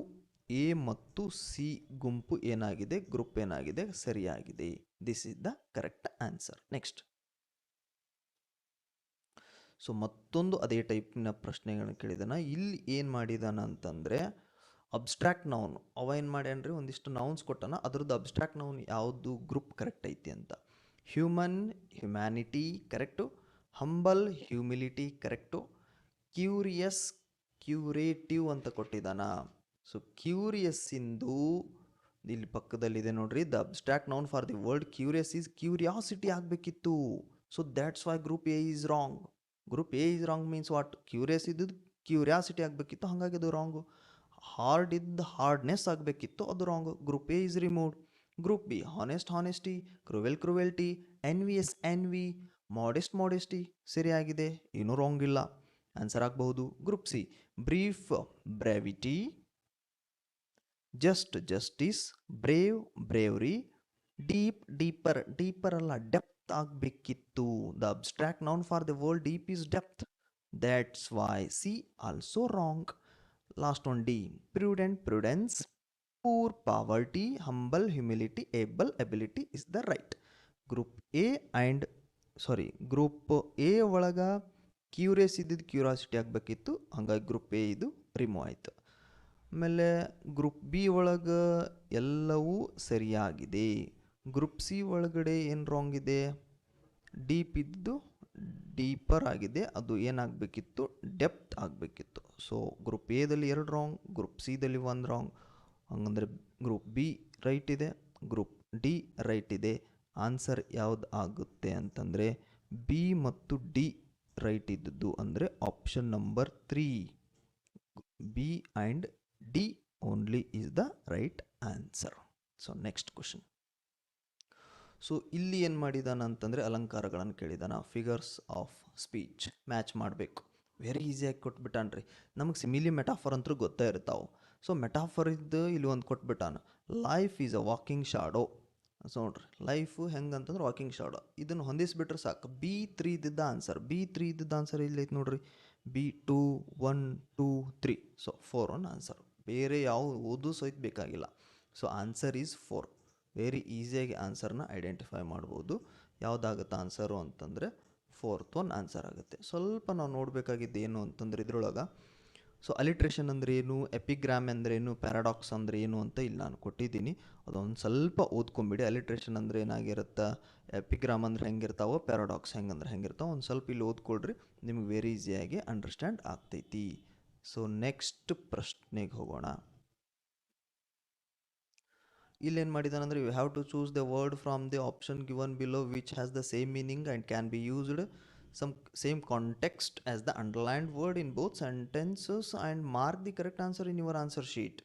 ಎ ಮತ್ತು ಸಿ ಗುಂಪು ಏನಾಗಿದೆ, ಗ್ರೂಪ್ ಏನಾಗಿದೆ, ಸರಿಯಾಗಿದೆ. This is the correct answer. Next, so ಮತ್ತೊಂದು ಅದೇ ಟೈಪ್ನ ಪ್ರಶ್ನೆಗಳನ್ನ ಕೇಳಿದಾನ. ಇಲ್ಲಿ ಏನು ಮಾಡಿದಾನ ಅಂತಂದರೆ ಅಬ್ಸ್ಟ್ರಾಕ್ಟ್ ನೌನ್ ಅವ ಏನು ಮಾಡ್ಯಾನ್ರಿ, ಒಂದಿಷ್ಟು ನೌನ್ಸ್ ಕೊಟ್ಟಾನ, ಅದ್ರದ್ದು ಅಬ್ಸ್ಟ್ರಾಕ್ಟ್ ನೌನ್ ಯಾವುದು ಗ್ರೂಪ್ ಕರೆಕ್ಟ್ ಐತಿ ಅಂತ. Humanity correct, humble humility correct, curative ಅಂತ ಕೊಟ್ಟಿದ್ದಾನ. ಸೊ ಕ್ಯೂರಿಯಸ್ಸಿಂದು ಇಲ್ಲಿ ಪಕ್ಕದಲ್ಲಿದೆ ನೋಡ್ರಿ, the abstract noun for the word curious is curiosity ಆಗಬೇಕಿತ್ತು. So that's why group A is wrong. Group A is wrong means what, curious ಇದ್ದು ಕ್ಯೂರಿಯಾಸಿಟಿ ಆಗಬೇಕಿತ್ತು, ಹಾಗಾಗಿ ಅದು ರಾಂಗು. ಹಾರ್ಡ್ನೆಸ್ ಆಗಬೇಕಿತ್ತು, ಅದು wrong. Group A is removed. Group B honesty, cruelty, envy, modesty ಸರಿಯಾಗಿದೆ, ಏನೂ ರಾಂಗ್ ಇಲ್ಲ, ಆನ್ಸರ್ ಆಗಬಹುದು. Group C brevity, justice, bravery, deeper ಅಲ್ಲ ಡೆಪ್ತ್ ಆಗಬೇಕಿತ್ತು. The abstract noun for the word deep is depth. That's why C also wrong. Last one D, prudence, poor, poverty, humble, humility, able, ability is the right. Group A ಒಳಗ ಕ್ಯೂರಿಯಸ್ ಇದ್ದಿದ್ದು ಕ್ಯೂರಿಯಾಸಿಟಿ ಆಗಬೇಕಿತ್ತು, ಹಂಗಾಗಿ ಗ್ರೂಪ್ ಎ ಇದು ರಿಮೂವ್ ಆಯಿತು. ಆಮೇಲೆ ಗ್ರೂಪ್ ಬಿ ಒಳಗೆ ಎಲ್ಲವೂ ಸರಿಯಾಗಿದೆ. ಗ್ರೂಪ್ ಸಿ ಒಳಗಡೆ ಏನು ರಾಂಗ್ ಇದೆ, ಡೀಪ್ ಇದ್ದು ಡೀಪರ್ ಆಗಿದೆ, ಅದು ಏನಾಗಬೇಕಿತ್ತು, ಡೆಪ್ತ್ ಆಗಬೇಕಿತ್ತು. ಸೊ ಗ್ರೂಪ್ ಎದಲ್ಲಿ 2 ರಾಂಗ್, ಗ್ರೂಪ್ ಸಿದಲ್ಲಿ 1 ರಾಂಗ್. ಹಂಗಂದರೆ ಗ್ರೂಪ್ ಬಿ ರೈಟ್ ಇದೆ, ಗ್ರೂಪ್ ಡಿ ರೈಟ್ ಇದೆ. ಆನ್ಸರ್ ಯಾವ್ದು ಆಗುತ್ತೆ ಅಂತಂದರೆ ಬಿ ಮತ್ತು ಡಿ ರೈಟ್ ಇದ್ದದ್ದು, ಅಂದರೆ option number 3, B and D only is the right answer. So next question. So ಇಲ್ಲಿ ಏನು ಮಾಡಿದಾನಂತಂದರೆ ಅಲಂಕಾರಗಳನ್ನು ಕೇಳಿದಾನ, ಫಿಗರ್ಸ್ ಆಫ್ ಸ್ಪೀಚ್ ಮ್ಯಾಚ್ ಮಾಡಬೇಕು. ವೆರಿ ಈಸಿಯಾಗಿ ಕೊಟ್ಬಿಟ್ಟಾನ್ರಿ. ನಮಗೆ ಸಿಮಿಲಿ ಮೆಟಾಫರ್ ಅಂತೂ ಗೊತ್ತೇ ಇರ್ತಾವೆ. ಸೊ ಮೆಟಾಫರ್ ಇದ್ದು ಇಲ್ಲಿ ಒಂದು ಕೊಟ್ಬಿಟ್ಟಾನ, life is a walking shadow. So ನೋಡ್ರಿ, ಲೈಫು ಹೆಂಗೆ ಅಂತಂದ್ರೆ ವಾಕಿಂಗ್ ಶಾಡೋ. ಇದನ್ನು ಹೊಂದಿಸ್ಬಿಟ್ರೆ ಸಾಕು. B3 ಇದ್ದಿದ್ದ ಆನ್ಸರ್, B3 ಇದ್ದಿದ್ದ ಆನ್ಸರ್ ಇಲ್ಲೈತೆ ನೋಡ್ರಿ, B2 1 2 3. So 4 1 answer. ಬೇರೆ ಯಾವ ಓದು ಸಹಿತ ಬೇಕಾಗಿಲ್ಲ. So answer is 4. ವೆರಿ ಈಸಿಯಾಗಿ ಆನ್ಸರ್ನ ಐಡೆಂಟಿಫೈ ಮಾಡ್ಬೋದು. ಯಾವುದಾಗುತ್ತೆ ಆನ್ಸರು ಅಂತಂದರೆ 4th ಒನ್ ಆನ್ಸರ್ ಆಗುತ್ತೆ. ಸ್ವಲ್ಪ ನಾವು ನೋಡಬೇಕಾಗಿದ್ದು ಏನು ಅಂತಂದರೆ ಇದ್ರೊಳಗೆ, ಸೊ ಅಲಿಟ್ರೇಷನ್ ಅಂದರೆ ಏನು, ಎಪಿಗ್ರಾಮ್ ಅಂದರೆ ಏನು, ಪ್ಯಾರಾಡಾಕ್ಸ್ ಅಂದರೆ ಏನು ಅಂತ ಇಲ್ಲಿ ನಾನು ಕೊಟ್ಟಿದ್ದೀನಿ. ಅದೊಂದು ಸ್ವಲ್ಪ ಓದ್ಕೊಂಬಿಡಿ. ಅಲಿಟ್ರೇಷನ್ ಅಂದರೆ ಏನಾಗಿರುತ್ತೆ, ಎಪಿಗ್ರಾಮ್ ಅಂದರೆ ಹೆಂಗಿರ್ತಾವೋ, ಪ್ಯಾರಾಡಾಕ್ಸ್ ಹೆಂಗಂದ್ರೆ ಹೆಂಗಿರ್ತಾವೆ, ಒಂದು ಸ್ವಲ್ಪ ಇಲ್ಲಿ ಓದ್ಕೊಳ್ರಿ, ನಿಮ್ಗೆ ವೆರಿ ಈಸಿಯಾಗಿ ಅಂಡರ್ಸ್ಟ್ಯಾಂಡ್ ಆಗ್ತೈತಿ. ಸೊ ನೆಕ್ಸ್ಟ್ ಪ್ರಶ್ನೆಗೆ ಹೋಗೋಣ. ಇಲ್ಲೇನು ಮಾಡಿದಾನಂದ್ರೆ, you have to choose the word from the option given below which has the same meaning and can be used some same context as the underlined word in both sentences and mark the correct answer in your answer sheet.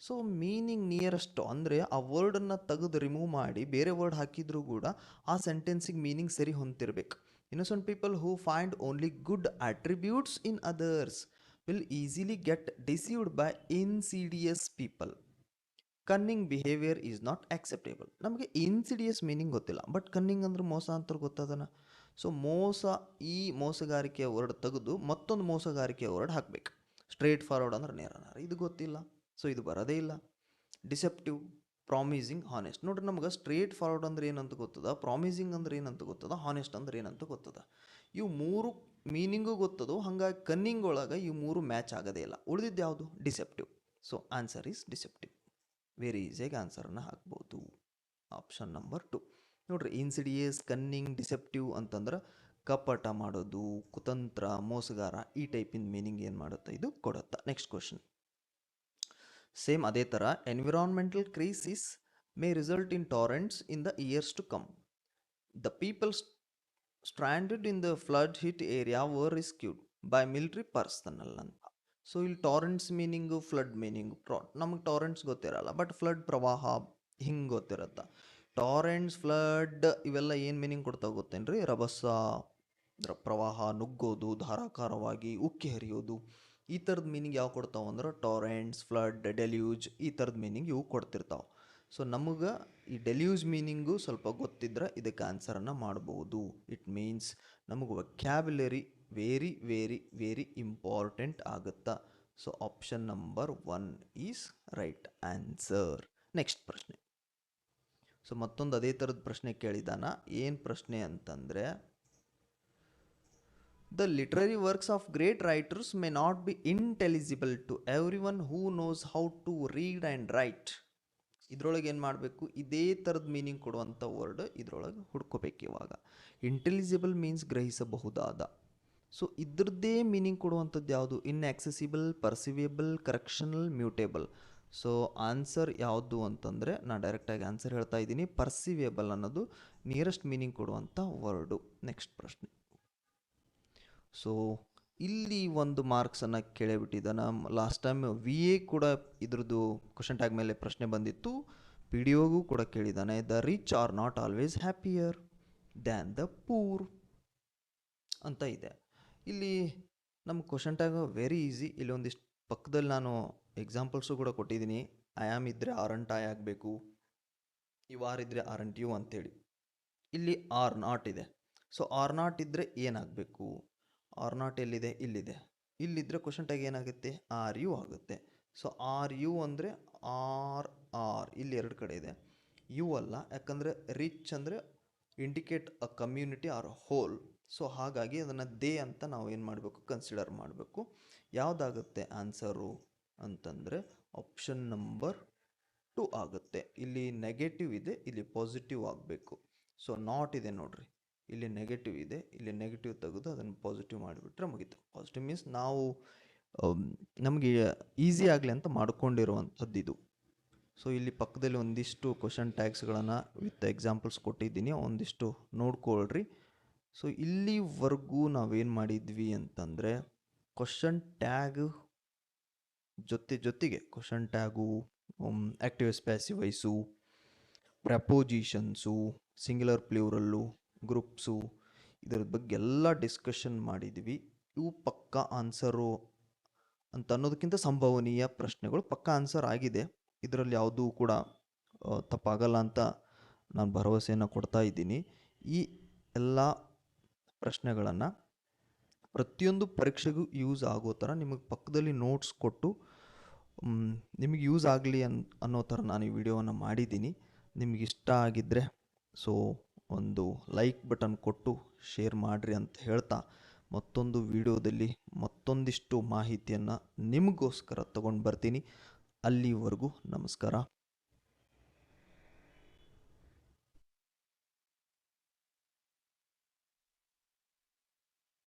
So meaning nearest ಅಂದರೆ ಆ ವರ್ಡನ್ನು ತೆಗೆದು ರಿಮೂವ್ ಮಾಡಿ ಬೇರೆ ವರ್ಡ್ ಹಾಕಿದರೂ ಕೂಡ ಆ ಸೆಂಟೆನ್ಸಿಗೆ ಮೀನಿಂಗ್ ಸರಿ ಹೊಂದಿರಬೇಕು. Innocent people who find only good attributes in others will easily get deceived by insidious people. Cunning behaviour is not acceptable. ನಮಗೆ ಇನ್ಸಿಡಿಯಸ್ ಮೀನಿಂಗ್ ಗೊತ್ತಿಲ್ಲ, ಬಟ್ ಕನ್ನಿಂಗ್ ಅಂದ್ರೆ ಮೋಸ ಅಂತ ಗೊತ್ತದನ. ಸೊ ಮೋಸ, ಈ ಮೋಸಗಾರಿಕೆಯ ವರ್ಡ್ ತೆಗೆದು ಮತ್ತೊಂದು ಮೋಸಗಾರಿಕೆಯ ವರ್ಡ್ ಹಾಕಬೇಕು. ಸ್ಟ್ರೇಟ್ ಫಾರ್ವರ್ಡ್ ಅಂದ್ರೆ ನೇರ ನೇರ, ಇದು ಗೊತ್ತಿಲ್ಲ, ಸೊ ಇದು ಬರೋದೇ ಇಲ್ಲ. Deceptive, promising, honest. ನೋಡ್ರಿ, ನಮ್ಗೆ ಸ್ಟ್ರೇಟ್ ಫಾರ್ವರ್ಡ್ ಅಂದ್ರೆ ಏನಂತ ಗೊತ್ತದ, ಪ್ರಾಮಿಸಿಂಗ್ ಅಂದ್ರೆ ಏನಂತ ಗೊತ್ತದ, ಹಾನೆಸ್ಟ್ ಅಂದ್ರೆ ಏನಂತ ಗೊತ್ತದ. ಇವು ಮೂರು ಮೀನಿಂಗು ಗೊತ್ತದು, ಹಾಗಾಗಿ ಕನ್ನಿಂಗ್ ಒಳಗೆ ಇವು ಮೂರು ಮ್ಯಾಚ್ ಆಗೋದೇ ಇಲ್ಲ. ಉಳಿದಿದ್ದು ಯಾವುದು, deceptive. So answer is deceptive. Very ಈಸಿಯಾಗಿ ಆನ್ಸರನ್ನು ಹಾಕ್ಬೋದು. ಆಪ್ಷನ್ ನಂಬರ್ 2 ನೋಡ್ರಿ, ಇನ್ಸಿಡಿಯಸ್, ಕನ್ನಿಂಗ್, ಡಿಸೆಪ್ಟಿವ್ ಅಂತಂದ್ರೆ ಕಪಟ ಮಾಡೋದು, ಕುತಂತ್ರ, ಮೋಸಗಾರ, ಈ ಟೈಪಿನ ಮೀನಿಂಗ್ ಏನು ಮಾಡುತ್ತೆ, ಇದು ಕೊಡುತ್ತೆ. Next question. ಸೇಮ್ ಅದೇ ಥರ, environmental crisis may result in torrents in the years to come. The people stranded in the flood hit area were rescued by military personnel ಅಂತ. ಸೊ ಇಲ್ಲಿ ಟಾರೆಂಟ್ಸ್ ಮೀನಿಂಗು, ಫ್ಲಡ್ ಮೀನಿಂಗು. ನಮಗೆ ಟಾರೆಂಟ್ಸ್ ಗೊತ್ತಿರಲ್ಲ, ಬಟ್ ಫ್ಲಡ್ ಪ್ರವಾಹ ಹಿಂಗೆ ಗೊತ್ತಿರತ್ತೆ. ಟಾರೆಂಟ್ಸ್, ಫ್ಲಡ್ ಇವೆಲ್ಲ ಏನು ಮೀನಿಂಗ್ ಕೊಡ್ತಾವೆ ಗೊತ್ತೇನ್ರಿ, ರಭಸ, ಪ್ರವಾಹ, ನುಗ್ಗೋದು, ಧಾರಾಕಾರವಾಗಿ ಉಕ್ಕಿ ಹರಿಯೋದು, ಈ ಥರದ ಮೀನಿಂಗ್ ಯಾವ ಕೊಡ್ತಾವೆ ಅಂದ್ರೆ ಟಾರೆಂಟ್ಸ್, ಫ್ಲಡ್, ಡೆಲ್ಯೂಜ್, ಈ ಥರದ ಮೀನಿಂಗ್ ಇವು ಕೊಡ್ತಿರ್ತಾವೆ. ಸೊ ನಮಗೆ ಈ ಡೆಲ್ಯೂಜ್ ಮೀನಿಂಗು ಸ್ವಲ್ಪ ಗೊತ್ತಿದ್ರೆ ಇದಕ್ಕೆ ಆನ್ಸರನ್ನು ಮಾಡ್ಬೋದು. ಇಟ್ ಮೀನ್ಸ್ ನಮಗೆ vocabulary very very very important ಆಗುತ್ತಾ. So option number 1 is right answer. Next ಪ್ರಶ್ನೆ. ಸೊ ಮತ್ತೊಂದು ಅದೇ ಥರದ ಪ್ರಶ್ನೆ ಕೇಳಿದಾನ. ಏನು ಪ್ರಶ್ನೆ ಅಂತಂದರೆ, the literary works of great writers may not be intelligible to everyone who knows how to read and write. ಇದ್ರೊಳಗೆ ಏನು ಮಾಡಬೇಕು, ಇದೇ ಥರದ ಮೀನಿಂಗ್ ಕೊಡುವಂಥ ವರ್ಡ್ ಇದ್ರೊಳಗೆ ಹುಡ್ಕೋಬೇಕು. ಇವಾಗ ಇಂಟೆಲಿಜಿಬಲ್ ಮೀನ್ಸ್ ಗ್ರಹಿಸಬಹುದಾದ. ಸೊ ಇದ್ರದ್ದೇ ಮೀನಿಂಗ್ ಕೊಡುವಂಥದ್ದು ಯಾವುದು, inaccessible, ಪರ್ಸಿವೇಬಲ್, correctional, mutable. So answer ಯಾವುದು ಅಂತಂದರೆ, ನಾನು ಡೈರೆಕ್ಟಾಗಿ ಆನ್ಸರ್ ಹೇಳ್ತಾ ಇದ್ದೀನಿ, ಪರ್ಸಿವೇಬಲ್ ಅನ್ನೋದು ನಿಯರೆಸ್ಟ್ ಮೀನಿಂಗ್ ಕೊಡುವಂಥ ವರ್ಡು. ನೆಕ್ಸ್ಟ್ ಪ್ರಶ್ನೆ. ಸೊ ಇಲ್ಲಿ ಒಂದು ಮಾರ್ಕ್ಸನ್ನು ಕೇಳಿಬಿಟ್ಟಿದ್ದಾನೆ. ಲಾಸ್ಟ್ ಟೈಮ್ VA ಕೂಡ ಇದ್ರದ್ದು ಕ್ವಶನ್ ಟ್ಯಾಗ್ ಮೇಲೆ ಪ್ರಶ್ನೆ ಬಂದಿತ್ತು, PDOಗೂ ಕೂಡ ಕೇಳಿದ್ದಾನೆ. The rich are not always happier than the poor ಅಂತ ಇದೆ. ಇಲ್ಲಿ ನಮ್ಮ ಕ್ವಶನ್ ಟ್ಯಾಗ್ ವೆರಿ ಈಸಿ. ಇಲ್ಲಿ ಒಂದಿಷ್ಟು ಪಕ್ಕದಲ್ಲಿ ನಾನು ಎಕ್ಸಾಂಪಲ್ಸು ಕೂಡ ಕೊಟ್ಟಿದ್ದೀನಿ. ಐ ಆಮ್ ಇದ್ದರೆ ಆರಂಟ್ ಐ ಆಗಬೇಕು, ಯು ಆರ್ ಇದ್ದರೆ ಆರಂಟ್ ಯು ಅಂತೇಳಿ. ಇಲ್ಲಿ ಆರ್ ನಾಟ್ ಇದೆ. ಸೊ ಆರ್ ನಾಟ್ ಇದ್ದರೆ ಏನಾಗಬೇಕು, ಆರ್ ನಾಟ್ ಎಲ್ಲಿದೆ, ಇಲ್ಲಿದೆ. ಇಲ್ಲಿದ್ದರೆ ಕ್ವಶನ್ ಟ್ಯಾಗ್ ಏನಾಗುತ್ತೆ, ಆರ್ ಯು ಆಗುತ್ತೆ. ಸೊ ಆರ್ ಯು ಅಂದರೆ ಆರ್ ಇಲ್ಲಿ ಎರಡು ಕಡೆ ಇದೆ, ಯು ಅಲ್ಲ. ಯಾಕಂದರೆ ರಿಚ್ ಅಂದರೆ indicate a community or whole. So ಹಾಗಾಗಿ ಅದನ್ನು ದೇ ಅಂತ ನಾವು ಏನು ಮಾಡಬೇಕು, ಕನ್ಸಿಡರ್ ಮಾಡಬೇಕು. ಯಾವುದಾಗುತ್ತೆ ಆನ್ಸರು ಅಂತಂದರೆ ಆಪ್ಷನ್ ನಂಬರ್ 2 ಆಗುತ್ತೆ. ಇಲ್ಲಿ ನೆಗೆಟಿವ್ ಇದೆ, ಇಲ್ಲಿ ಪಾಸಿಟಿವ್ ಆಗಬೇಕು. ಸೊ ನಾಟ್ ಇದೆ ನೋಡ್ರಿ, ಇಲ್ಲಿ ನೆಗೆಟಿವ್ ಇದೆ, ಇಲ್ಲಿ ನೆಗೆಟಿವ್ ತೆಗೆದು ಅದನ್ನು ಪಾಸಿಟಿವ್ ಮಾಡಿಬಿಟ್ರೆ ಮುಗೀತು. ಪಾಸಿಟಿವ್ ಮೀನ್ಸ್ ನಾವು ನಮಗೆ ಈಸಿ ಆಗಲಿ ಅಂತ ಮಾಡ್ಕೊಂಡಿರುವಂಥದ್ದು ಇದು. ಸೊ ಇಲ್ಲಿ ಪಕ್ಕದಲ್ಲಿ ಒಂದಿಷ್ಟು ಕ್ವಶನ್ ಟ್ಯಾಗ್ಸ್ಗಳನ್ನು ವಿತ್ ಎಕ್ಸಾಂಪಲ್ಸ್ ಕೊಟ್ಟಿದ್ದೀನಿ, ಒಂದಿಷ್ಟು ನೋಡ್ಕೊಳ್ರಿ. ಸೊ ಇಲ್ಲಿವರೆಗೂ ನಾವೇನು ಮಾಡಿದ್ವಿ ಅಂತಂದರೆ ಕ್ವಶನ್ ಟ್ಯಾಗ್ ಜೊತೆಗೆ question tag, active passive voice, prepositions, singular plural, groups, ಇದರ ಬಗ್ಗೆ ಎಲ್ಲ ಡಿಸ್ಕಷನ್ ಮಾಡಿದ್ವಿ. ಇವು ಪಕ್ಕಾ ಆನ್ಸರು ಅಂತ ಅನ್ನೋದಕ್ಕಿಂತ ಸಂಭವನೀಯ ಪ್ರಶ್ನೆಗಳು ಪಕ್ಕಾ ಆನ್ಸರ್ ಆಗಿದೆ. ಇದರಲ್ಲಿ ಯಾವುದೂ ಕೂಡ ತಪ್ಪಾಗಲ್ಲ ಅಂತ ನಾನು ಭರವಸೆಯನ್ನು ಕೊಡ್ತಾ ಇದ್ದೀನಿ. ಈ ಎಲ್ಲ ಪ್ರಶ್ನೆಗಳನ್ನು ಪ್ರತಿಯೊಂದು ಪರೀಕ್ಷೆಗೂ ಯೂಸ್ ಆಗೋ ಥರ ನಿಮಗೆ ಪಕ್ಕದಲ್ಲಿ ನೋಟ್ಸ್ ಕೊಟ್ಟು ನಿಮಗೆ ಯೂಸ್ ಆಗಲಿ ಅನ್ನೋ ಥರ ನಾನು ಈ ವಿಡಿಯೋವನ್ನು ಮಾಡಿದ್ದೀನಿ. ನಿಮಗೆ ಇಷ್ಟ ಆಗಿದ್ದರೆ ಸೊ ಒಂದು ಲೈಕ್ ಬಟನ್ ಕೊಟ್ಟು ಶೇರ್ ಮಾಡಿರಿ ಅಂತ ಹೇಳ್ತಾ, ಮತ್ತೊಂದು ವಿಡಿಯೋದಲ್ಲಿ ಮತ್ತೊಂದಿಷ್ಟು ಮಾಹಿತಿಯನ್ನು ನಿಮಗೋಸ್ಕರ ತಗೊಂಡು ಬರ್ತೀನಿ. ಅಲ್ಲಿವರೆಗೂ ನಮಸ್ಕಾರ.